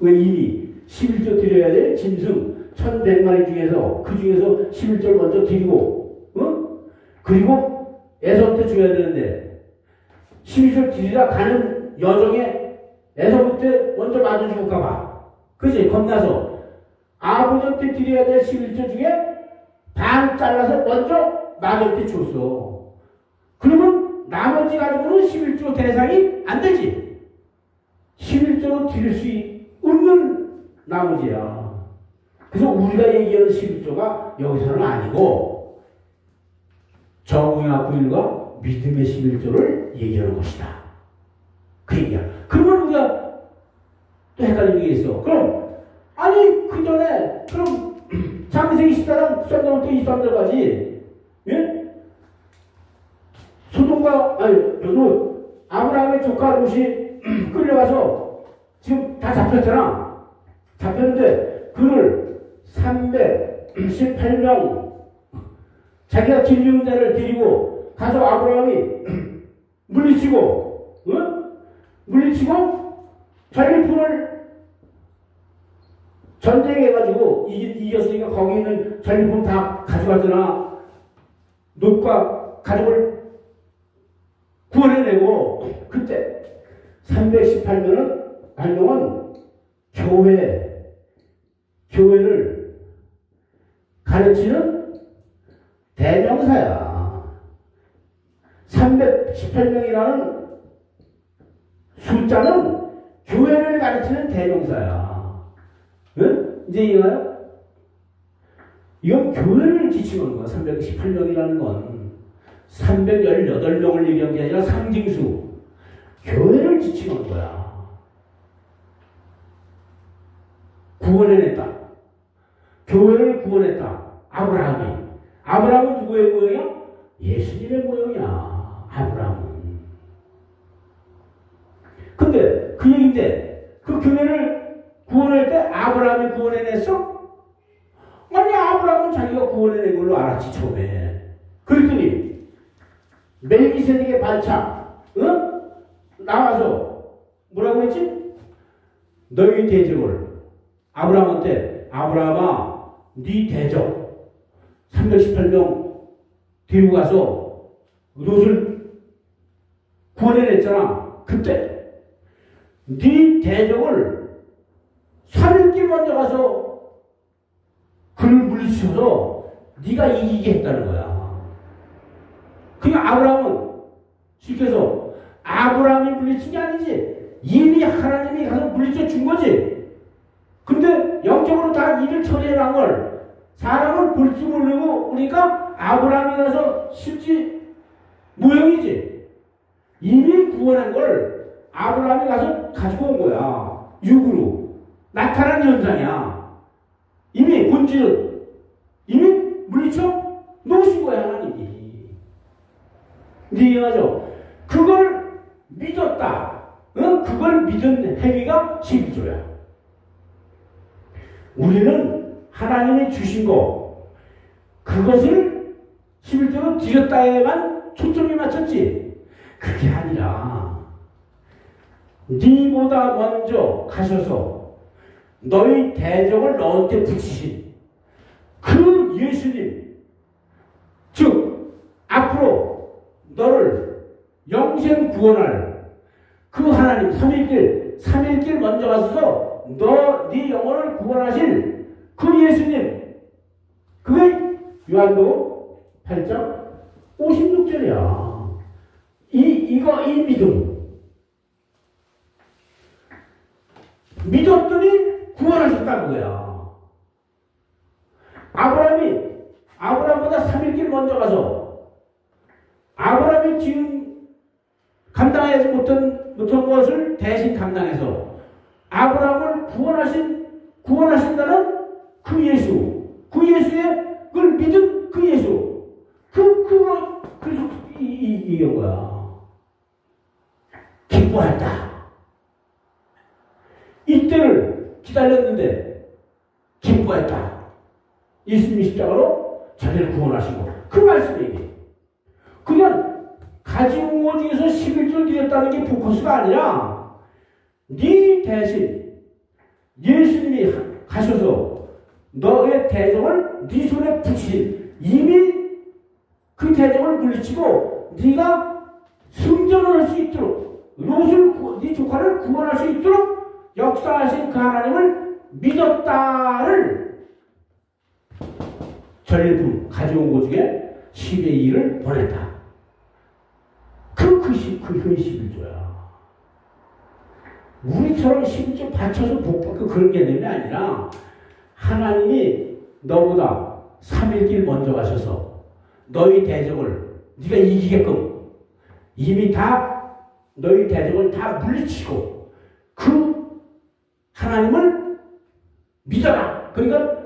왜 이미 11조 드려야 될 짐승 1100마리 중에서 그 중에서 11조를 먼저 드리고 그리고 에서부터 줘야 되는데 11조 드리라 가는 여정에 에서부터 먼저 맞아 죽을까봐 그지? 겁나서 아버지한테 드려야 될 11조 중에 반 잘라서 먼저 마귀한테 줬어. 그러면 나머지 가지고는 11조 대상이 안 되지. 11조로 드릴 수 없는 나머지야. 그래서 우리가 얘기하는 11조가 여기서는 아니고 정의와 부인과 믿음의 11조를 얘기하는 것이다. 그 얘기야. 그러면 우리가 또 헷갈리는 게 있어. 그럼 아니 그 전에 그럼 창세기 14장 13절부터 23절까지 예? 소돔과 아브라함의 조카 롯이 끌려가서 지금 다 잡혔잖아. 잡혔는데 그를 318명 자기가 길리운 자를 데리고 가서 아브라함이 물리치고 전리품을 전쟁해가지고 이겼으니까 거기 있는 전리품 다 가져갔잖아. 롯과 가족을 구원해내고 그때 318명은 교회를 가르치는 대명사야. 318명이라는 숫자는 교회를 가르치는 대명사야. 응? 이제 이해가요? 이건 교회를 지칭하는 거야. 318명이라는 건 318명을 얘기한 게 아니라 상징수. 교회를 지칭하는 거야. 구원해냈다. 교회를 구원했다. 아브라함은 누구의 모형이야? 예수님의 모형이야. 아브라함은. 근데 그 얘기인데 그 교회를 구원할 때 아브라함이 구원해냈어? 아니 아브라함은 자기가 구원해낸 걸로 알았지 처음에. 그랬더니 멜기세덱의 반차 나와서 뭐라고 그랬지? 너희 대적을 아브라함한테 아브라함아 네 대적 318명 데리고 가서 롯을 구원해냈잖아. 그때 네 대적을 3일길 먼저 가서 그를 물리쳐서 네가 이기게 했다는 거야. 그러니까 아브라함은 쉽게 해서 아브라함이 물리친 게 아니지. 이미 하나님이 가서 물리쳐 준 거지. 근데 영적으로 다 일을 처리해 놓은 걸 사람은 볼 줄 모르고 그러니까 아브라함이 가서 실지 모형이지. 이미 구원한 걸 아브라함이 가서 가지고 온 거야. 육으로. 나타난 현상이야. 이미 본질은 이미 물리쳐 놓으신 거야 하나님이. 이제 이해하죠? 그걸 믿었다. 그걸 믿은 행위가 11조야. 우리는 하나님이 주신 거 그것을 11조로 드렸다에만 초점이 맞췄지. 그게 아니라 네보다 먼저 가셔서 너희 대적을 너한테 붙이신 그 예수님, 즉 앞으로 너를 영생 구원할 그 하나님, 3일길 먼저 가셔서 네 영혼을 구원하실 그 예수님, 그게 요한복음 8장 56절이야. 이 믿음. 믿었더니 구원하셨다는 거야. 아브라함보다 3일 먼저 가서 아브라함이 지금 감당하지 못한 것을 대신 감당해서 아브라함을 구원하신다는 그 예수, 그 예수의 그걸 믿은 그 예수, 그래서 이런 거야. 기뻐했다. 이때를 기다렸는데 기뻐했다. 예수님이 십자가로 자기를 구원하시고 그 말씀이 그냥 가진 것 중에서 11조 드렸다는 게 포커스가 아니라 네 대신 예수님이 가셔서 너의 대적을 네 손에 붙이신 이미 그 대적을 물리치고 네가 승전을 할 수 있도록 네 조카를 구원할 수 있도록 역사하신 그 하나님을 믿었다를 전리품 가져온 것 중에 10의 2를 보냈다. 그 11조야. 우리처럼 11조 받쳐서 복받고 그런 개념이 아니라 하나님이 너보다 3일 길 먼저 가셔서 너희 대적을 네가 이기게끔 이미 다 너희 대적을 다 물리치고 그 하나님을 믿어라. 그러니까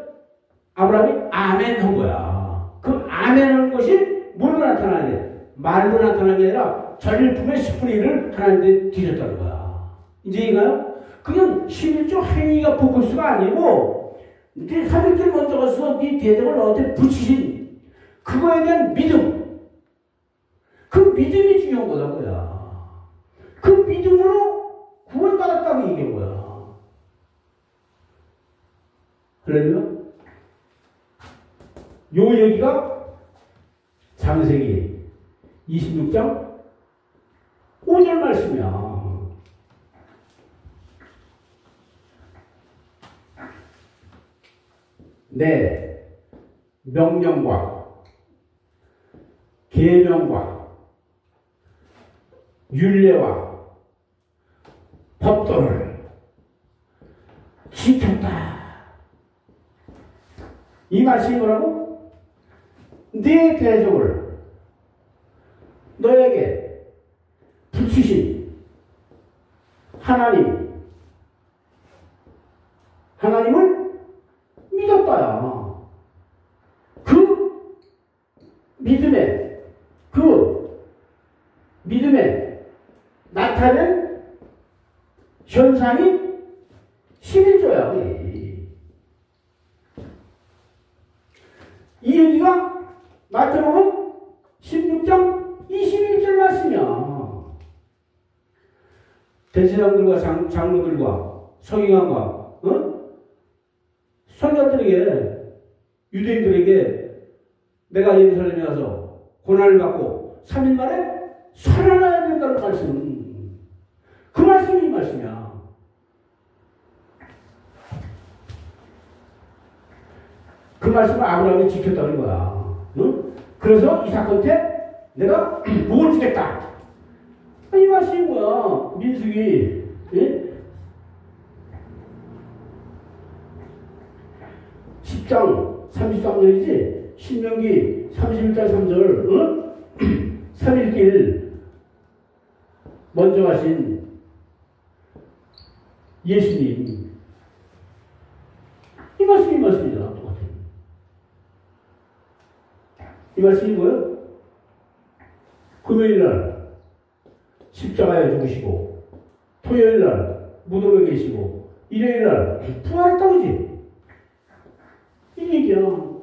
아브라함이 아멘 한 거야. 그 아멘 한 것이 뭘로 나타나야 돼? 말로 나타나는 게 아니라 전일품의 10분의 1을 하나님께 드렸다는 거야. 이제 이거요? 그냥 11조 행위가 포커스가 아니고 네 3일길 먼저 가서 네 대적을 너한테 붙이신 그거에 대한 믿음. 그 믿음이 중요한 거다고요. 그 믿음으로 구원받았다고 얘기한 거야. 그러면 요 얘기가 창세기 26장 5절 말씀이야. 내 명령과 계명과 율례와 법도를 지켰다. 이 말씀이 뭐라고? 네 대적을 너에게 붙이신 하나님을 믿었다야. 그 믿음에 나타낸 현상이 11조야. 이 얘기가 마태복음 16장 21절 말씀이야. 대제사장들과 장로들과 서기관과 선교들에게 유대인들에게 내가 예루살렘에 가서 고난을 받고 3일 만에 살아나야 된다는 말씀. 그 말씀이 이 말씀이야. 그 말씀을 아브라함이 지켰다는 거야. 응? 그래서 이 사건 때 내가 복을 주겠다. 이 말씀이 뭐야? 민수기 10장 33절이지? 신명기 31장 3절 응? 3일길 먼저 가신 예수님 이 말씀이다. 똑같아요. 이 말씀이 뭐예요? 금요일날 십자가에 죽으시고 토요일날 무덤에 계시고 일요일날 부활했다고 그러지? 이 얘기야.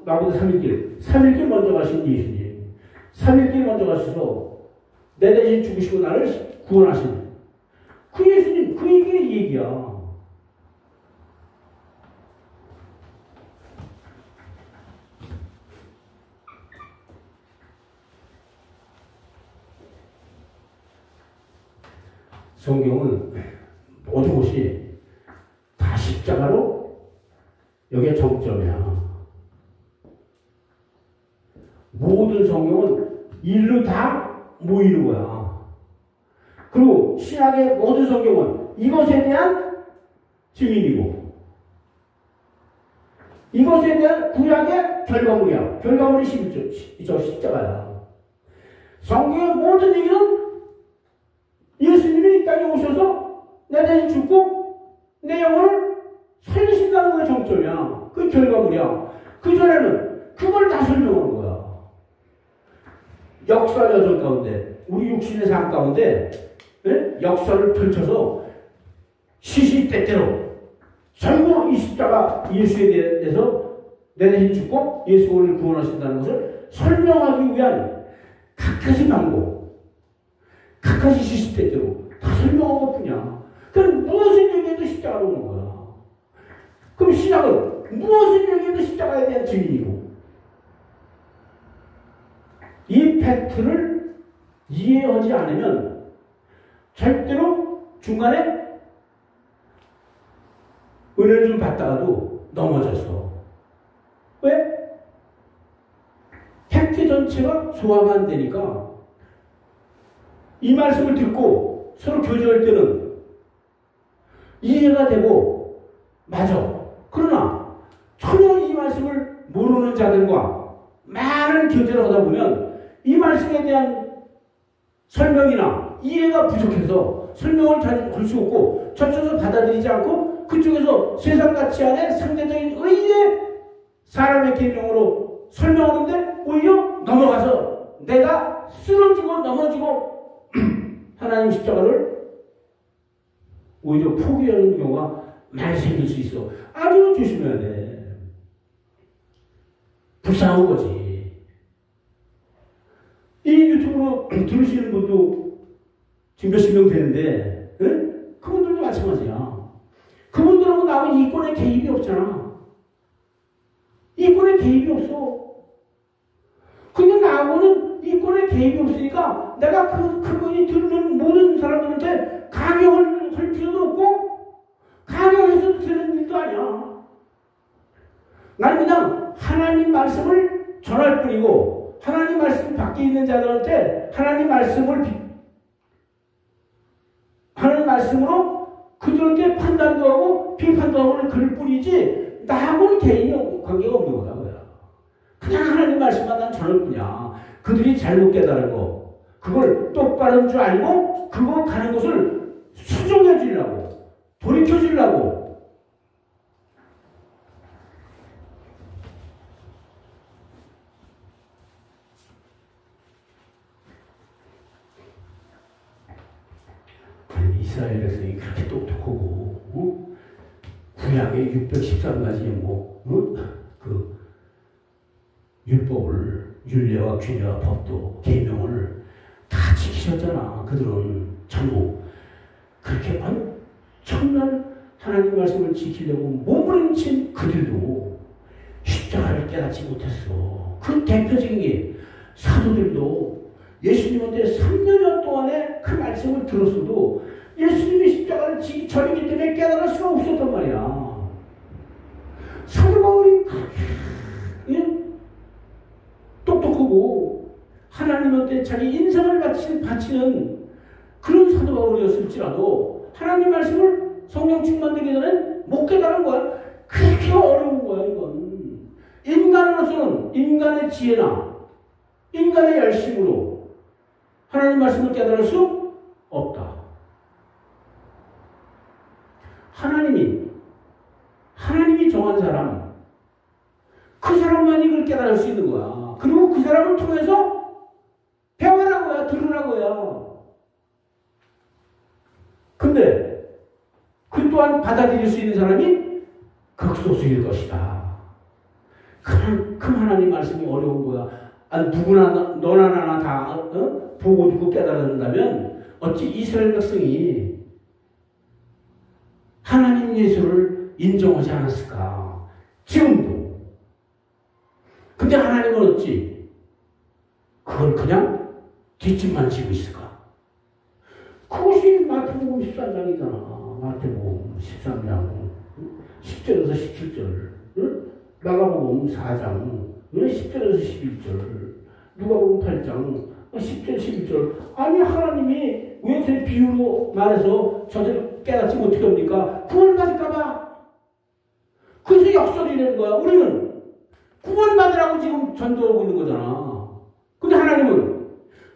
나보다 3일길 먼저 가신 예수님. 3일길 먼저 가셔서 내 대신 죽으시고 나를 구원하신 그 예수님, 그 얘기야. 성경은 모든 것이 다 십자가로 여기에 정점이야. 모든 성경은 일로 다 모이는 거야. 그리고 신약의 모든 성경은 이것에 대한 증인이고 이것에 대한 구약의 결과물이야. 결과물이 십자가야. 성경의 모든 얘기는 예수님이 이 땅에 오셔서 내 대신 죽고 내 영혼을 살리신다는 거의 정점이야. 그 결과물이야. 그 전에는 그걸 다 설명하는 거야. 역사 여정 가운데, 우리 육신의 삶 가운데 역사를 펼쳐서 시시때때로 전부 이 십자가 예수에 대해서 내 대신 죽고 예수를 구원하신다는 것을 설명하기 위한 각가지 방법, 각가지 시시때때로 다 설명한 것 뿐이야. 그럼 무엇을 얘기해도 십자가로 오는 거야. 그럼 신약은 무엇을 얘기해도 십자가에 대한 증인이고 이 팩트를 이해하지 않으면 절대로 중간에 은혜를 좀 받다가도 넘어져서. 왜? 팩트 전체가 소화가 안 되니까 이 말씀을 듣고 서로 교제할 때는 이해가 되고 맞아. 그러나 전혀 이 말씀을 모르는 자들과 많은 교제를 하다 보면 이 말씀에 대한 설명이나 이해가 부족해서 설명을 잘 할 수 없고 저쪽에서 받아들이지 않고 그쪽에서 세상 가치 안에 상대적인 의의 사람의 계명으로 설명하는데 오히려 넘어가서 내가 쓰러지고 넘어지고 하나님 십자가를 오히려 포기하는 경우가 많이 생길 수 있어. 아주 조심해야 돼. 불쌍한 거지. 이 유튜브로 들으시는 분도 지금 몇십 명 되는데 그분들도 마찬가지야. 그분들하고 나하고 이권에 개입이 없잖아. 이권에 개입이 없어. 근데 나하고는 이권에 개입이 없으니까 내가 그분이 듣는 모든 사람들한테 강요를 할 필요도 없고 강요해서 되는 일도 아니야. 난 그냥 하나님 말씀을 전할 뿐이고 하나님 말씀 밖에 있는 자들한테 하나님 말씀으로 그들한테 판단도 하고 비판도 하고 그럴 뿐이지 나하고는 개인이 관계가 없는 거다. 그냥 하나님 말씀만 난 전할 뿐이야. 그들이 잘못 깨달은 거 그걸 똑바른 줄 알고 그거 가는 것을 수정해 주려고 돌이켜 주려고 이스라엘 백성이 그렇게 똑똑하고 구약의 613가지 그 율법을 율례와 규례와 법도 계명을 다 지키셨잖아. 그들은 전부 그렇게 엄청난 하나님 말씀을 지키려고 몸부림친 그들도 십자가를 깨닫지 못했어. 그 대표적인 게 사도들도 예수님한테 3년 동안에 그 말씀을 들었어도 예수님이 십자가를 지기 전이기 때문에 깨달을 수가 없었단 말이야. 사도 바울이 그렇게 똑똑하고 하나님한테 자기 인생을 바치는 그런 사도 바울이었을지라도 하나님 말씀을 성령 충만되기 전에 못 깨달은 거야. 그렇게 어려운 거야. 이건 인간으로서는 인간의 지혜나 인간의 열심으로 하나님 말씀을 깨달을 수 없다. 하나님이 정한 사람, 그 사람만이 그걸 깨달을 수 있는 거야. 그리고 그 사람을 통해서 배워라고요, 들으라고요. 근데 그 또한 받아들일 수 있는 사람이 극소수일 것이다. 그만큼 하나님 말씀이 어려운 거야. 누구나 너나 나나 다 보고 듣고 깨달는다면 어찌 이스라엘 백성이 하나님 예수를 인정하지 않았을까? 지금도. 근데 하나님은 어찌 그걸 그냥 뒷짐만 지고 있을까? 그것이 마태복음 13장이잖아. 마태복음 13장 10절에서 17절, 마가복음 4장 10절에서 11절, 누가복음 8장 10절 11절. 아니 하나님이 왜 비유로 말해서 저들 깨닫지 못하게 합니까? 구원받을까봐. 그래서 역설이 되는 거야. 우리는 구원받으라고 지금 전도하고 있는 거잖아. 근데 하나님은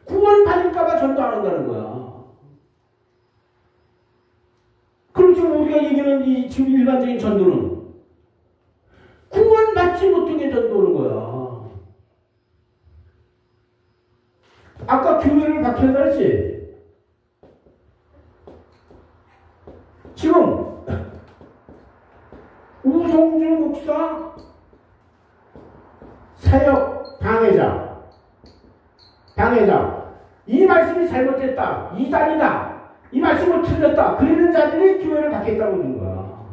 구원받을까봐 전도 안 한다는 거야. 그럼 지금 우리가 얘기하는 이 지금 일반적인 전도는 구원받지 못하게 전도하는 거야. 아까 교회를 박해한다 했지? 지금 우성주 목사 사역 방해자 이 말씀이 잘못됐다, 이단이다, 이 말씀을 틀렸다 그러는 자들이 교회를 박해했다고 그러는 거야.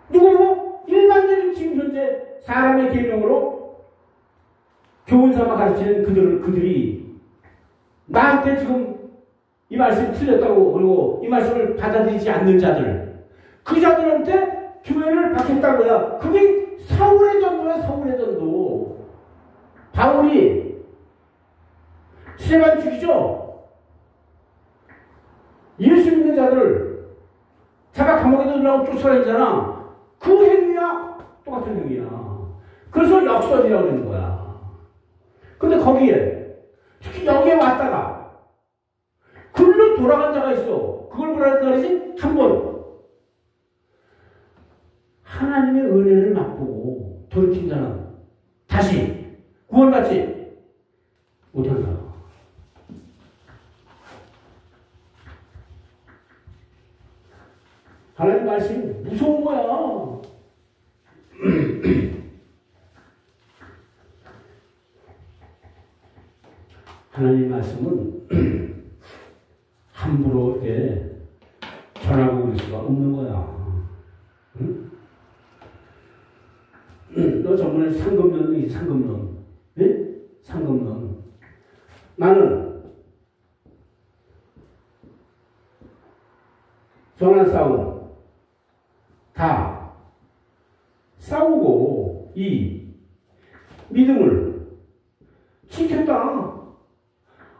누구? 일반적인 지금 현재 사람의 계명으로 교훈삼아 가르치는 그들이 나한테 지금 이 말씀이 틀렸다고, 그리고 이 말씀을 받아들이지 않는 자들, 그 자들한테 교회를 박했다고야. 그게 사울의 전도야. 사울의 전도. 바울이 스테반 죽이죠. 예수 믿는 자들을 자가 감옥에 넣으려고 쫓아다니잖아. 그 행위야 똑같은 행위야. 그래서 역설이라고 그러는 거야. 근데 거기에 특히 여기에 왔다가 글로 돌아간 자가 있어. 그걸 뭐라 그러지? 한 번 하나님의 은혜를 맛보고 돌이킨 자는 다시 구원받지 못한다. 하나님 말씀이 무서운 거야. 하나님 말씀은 함부로 이렇게 전하고 그럴 수가 없는 거야. 응? 너 저번에 상급론이 상급론. 네? 상급론. 나는 선한 싸움 다 싸우고 이 믿음을 지켰다.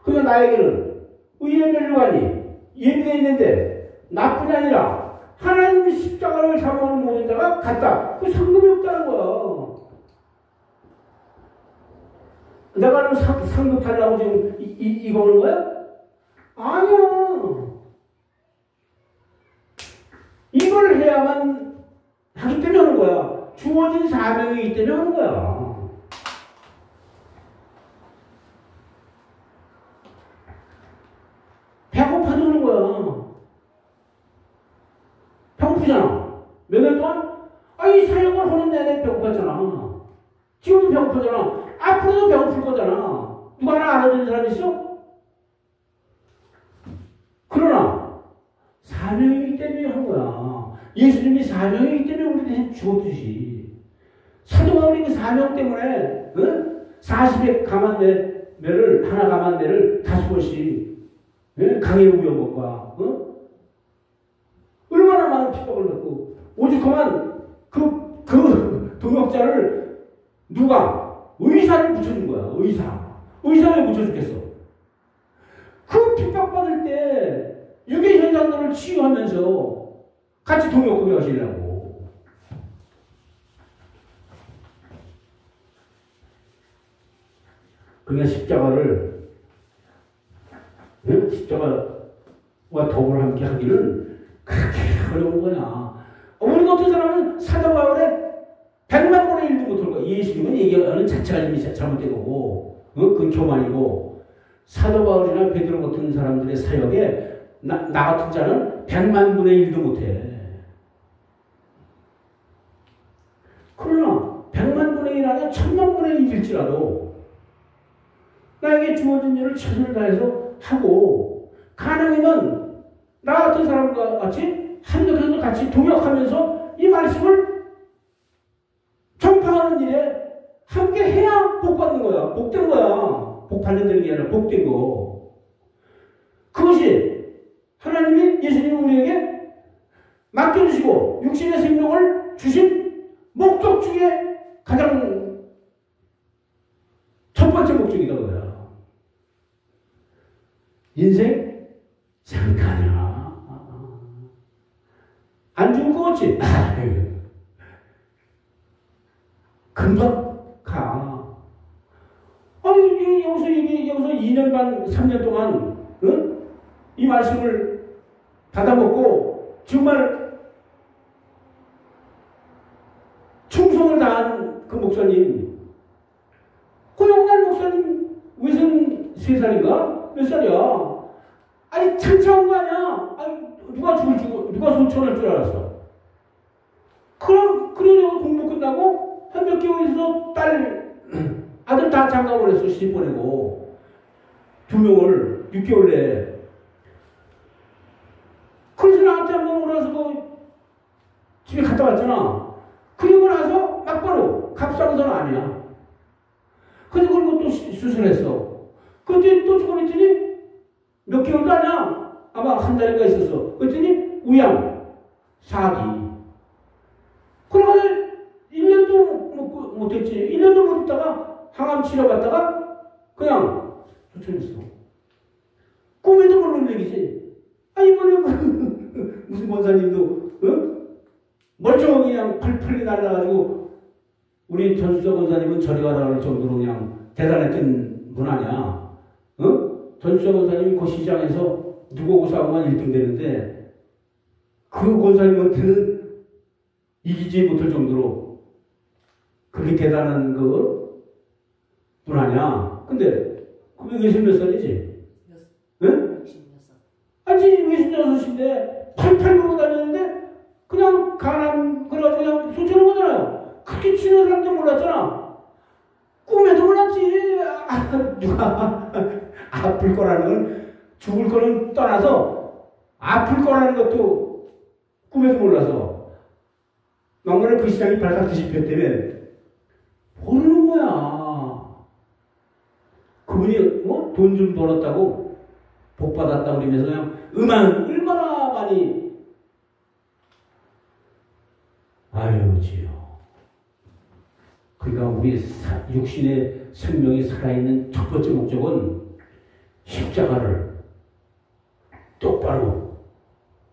그게 나에게는 의의 멸류관이 예비되어 있는데 나뿐이 아니라 하나님의 십자가를 잡아오는 모든 자가 같다. 그 상급이 없다는 거야. 내가 그럼 상급 달라고 지금 이거 오는 거야? 아니야. 이걸 해야만 하기 때문에 하는 거야. 주어진 사명이 있기 때문에 하는 거야. 배고파도 하는 거야. 배고프잖아. 몇 년 동안? 이 사역을 하는 내내 배고팠잖아. 지금도 배고프잖아. 앞으로도 배고플 거잖아. 누가 하나 알아주는 사람 있어? 그러나 사명이기 때문에 한 거야. 예수님이 사명이기 때문에 우리 대신 죽었듯이. 사도 바울이 그 사명 때문에 40의 가만매를 하나 가만매를 5번씩 강의 우여곡과 얼마나 많은 핍박을 받고 오직 그만 그 동역자를 누가 의사를 붙여준 거야. 의사 왜 붙여주겠어? 그 핍박받을 때 유괴 현상들을 치유하면서 같이 동역하게 하시려고. 그러니까 십자가와 덕을 함께 하기는 그렇게 어려운 거야. 우리 같은 사람은 사도 바울의 100만 번의 일도 못할 거야. 예수님은 얘기하는 자체가 이미 잘못된 거고, 그건 교만이고, 사도 바울이나 베드로 같은 사람들의 사역에 나 같은 자는 100만 분의 1도 못해. 그러나 100만 분의 1 아니라 1000만 분의 1일지라도 나에게 주어진 일을 최선을 다해서 하고, 가능하면 나 같은 사람과 같이 한국에서 같이 동역하면서 이 말씀을 전파하는 일에 함께 해야 복 받는 거야. 복된 거야. 복 받는 게 아니라 복된 거. 그것이 하나님이 예수님이 우리에게 맡겨주시고 육신의 생명을 주신 목적 중에 가장 첫 번째 목적이다. 그거야. 인생 잠깐이야. 안 죽을 것 같지? 금방 가. 아니, 여기서 2년 반, 3년 동안, 응? 이 말씀을 받아먹고, 정말 충성을 다한 그 목사님, 그 영날 목사님, 외선 3살인가? 몇 살이야? 아니, 창창한 거 아니야? 아니, 누가 누가 소천할 줄 알았어? 그러려고 공부 끝나고, 한 몇 개월 있어서 아들 다 장가 보냈어. 시집 보내고. 2명을 6개월 내에. 그래서 나한테 한번 오라서 집에 갔다 왔잖아. 그리고 나서 막바로 갑상선 아니야. 그래서 그걸 또 수술했어. 그때 또 조금 있더니 몇 개월도 아니야. 아마 한 달인가 있었어. 그랬더니 우양, 사기. 그러고 1년도 못했지. 1년도 못 있다가 항암 치료받다가 그냥 조천했어. 꿈에도 모르는 얘기지. 아, 이번에 무슨 권사님도 멀쩡하게 그냥 펄펄이 날라가지고 우리 전수석 권사님은 저리 가라 할 정도로 그냥 대단했던 분 아니야. 전수석 권사님이 그 시장에서 누구하고 싸우면 1등 되는데 그 권사님한테는 이기지 못할 정도로 그렇게 대단한 분 아니야. 근데 그게 외신 몇 살이지? 응? 아니, 외신 6인데 88 그러고 다녔는데 그냥 그래가지고 그냥 소천한 거잖아요. 그렇게 치는 사람도 몰랐잖아. 꿈에도 몰랐지. 누가 아플 거라는 건, 죽을 거는 떠나서 아플 거라는 것도 꿈에도 몰라서 막말에 그 시장이 발칵 뒤집혔다며 모르는 거야. 그분이 돈 좀 벌었다고 복 받았다고 그러면서 그냥 얼마나 많이. 아유, 지요. 그러니까 우리 육신의 생명이 살아있는 첫 번째 목적은 십자가를 똑바로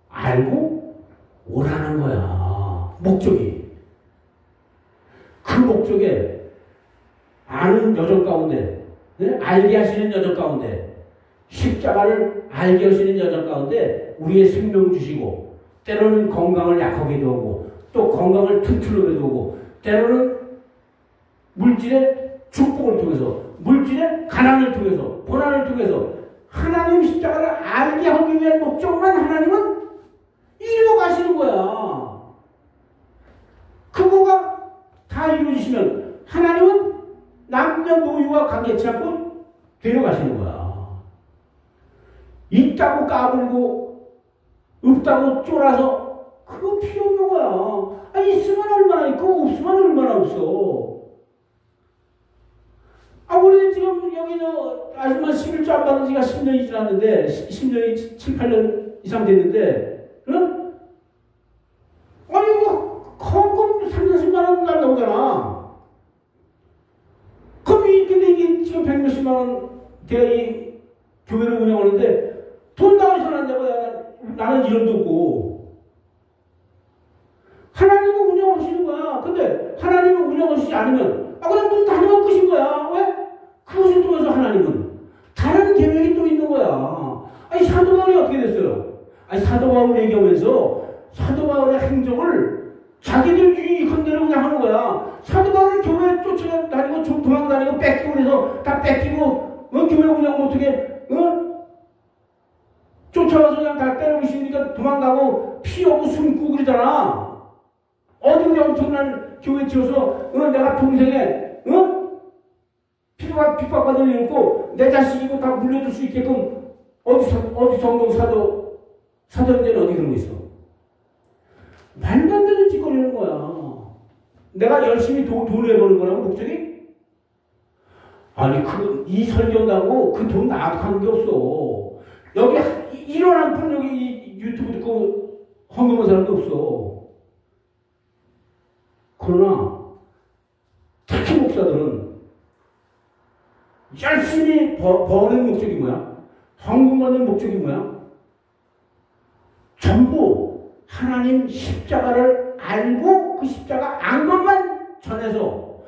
알고 오라는 거야. 목적이. 그 목적에 아는 여정 가운데, 알게 하시는 여정 가운데, 십자가를 알게 하시는 여정 가운데 우리의 생명 주시고, 때로는 건강을 약하게도 하고, 또 건강을 튼튼하게도 하고, 때로는 물질의 축복을 통해서, 물질의 가난을 통해서, 고난을 통해서 하나님 십자가를 알게 하기 위한 목적만 하나님은 이루어 가시는 거야. 그거가 다 이루어지시면 하나님은 남녀노유와 관계치 않고 데려가시는 거야. 있다고 까불고 없다고 쫄아서 그거 필요 없는 거야. 아니, 있으면 얼마나 있고 없으면 얼마나 없어. 우리 지금 여기 아줌마 11조 안 받은 지가 10년이 지났는데, 10년이 7, 8년 이상 됐는데, 응? 아니, 헌금 30, 40만 원 날라오잖아. 그럼 근데 이게 지금 100몇십만 원 대야 교회를 운영하는데, 돈 나와서 난다고 나는 이런도 없고. 하나님은 운영하시는 거야. 근데 하나님은 운영하시지 않으면, 그냥 문 닫으면 끝인 거야. 왜? 그것을 통해서 하나님은 다른 계획이 또 있는 거야. 아니, 사도 바울이 어떻게 됐어요? 아니, 사도 바울 얘기하면서 사도 바울의 행적을 자기들 유익한 대로 그냥 하는 거야. 사도 바울이 교회 쫓아다니고 도망다니고 뺏기고 그래서 다 뺏기고 교회 운영 어떻게 쫓아와서 그냥 다 때리고 있으니까 도망가고 피하고 숨고 그러잖아. 어디 엄청난 교회 지어서 내가 동생의 핍박받을 일 없고 내 자식이고 다 물려줄 수 있게끔 어디 성경 사도행전에 어디 그런 거 있어? 말도 안 되는 짓거리는 거야. 내가 열심히 돈을 해보는 거라고 목적이? 아니, 이 설교한다고 그 돈 나한테 하는 게 없어. 여기 이런 한 푼 여기 유튜브 듣고 헌금한 사람도 없어. 그러나 특히 목사들은 열심히 버는 목적이 뭐야? 헌금하는 목적이 뭐야? 전부 하나님 십자가를 알고 그 십자가 안 것만 전해서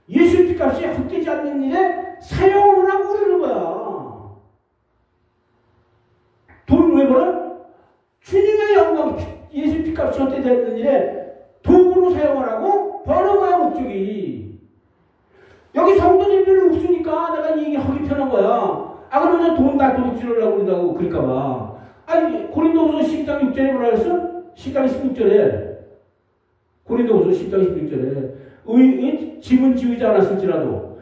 예수 피값이 헛되지 않는 일에 사용을 하고 그러는 거야. 돈 왜 벌어? 주님의 영광, 예수 피값이 헛되지 않는 일에 도구로 사용하라고 버는 거야, 목적이. 여기 성도님 별로 없으니까 내가 이 얘기하기 편한 거야. 그러면서 돈 다 도둑질하려고 그런다고 그럴까봐. 아니, 고린도후서 10장 6절에 뭐라 그랬어? 10장 16절에. 고린도후서 10장 16절에. 짐은 지우지 않았을지라도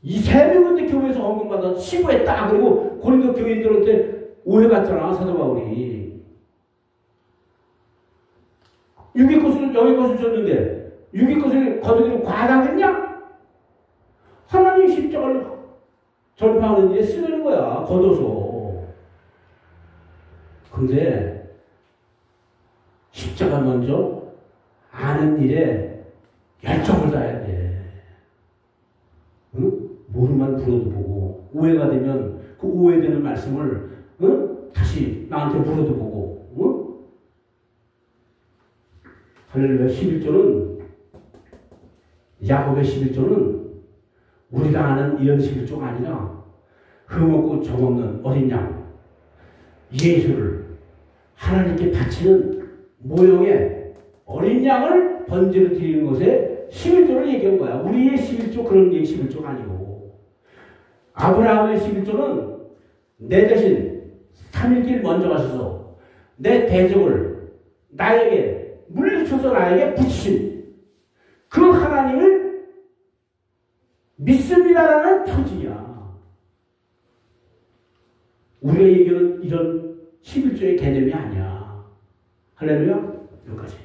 이 세 명인데 교회에서 헌금받아서 치부했다. 그리고 고린도 교인들한테 오해받잖아, 사도 바울이. 육의 것을, 영의 것을 줬는데 육의 것을 거두기로 과다했냐? 하나님 십자가를 전파하는 일에 쓰는 거야, 걷어서. 근데 십자가 먼저 아는 일에 열정을 다해야 돼. 응? 모르만 불어도 보고, 오해가 되면 그 오해되는 말씀을 다시 나한테 물어도 보고. 할렐루야. 11조는, 야곱의 11조는 우리가 아는 이런 11조가 아니라 흠없고 정없는 어린 양 예수를 하나님께 바치는 모형의 어린 양을 번제로 드리는 것에 11조를 얘기한 거야. 우리의 11조 그런 얘기 11조가 아니고, 아브라함의 11조는 내 대신 3일길 먼저 가셔서 내 대적을 나에게 물리쳐서 나에게 붙이신 그 하나님을 믿습니다라는 표징이야. 우리가 얘기하는 이런 11조의 개념이 아니야. 할렐루야. 여기까지.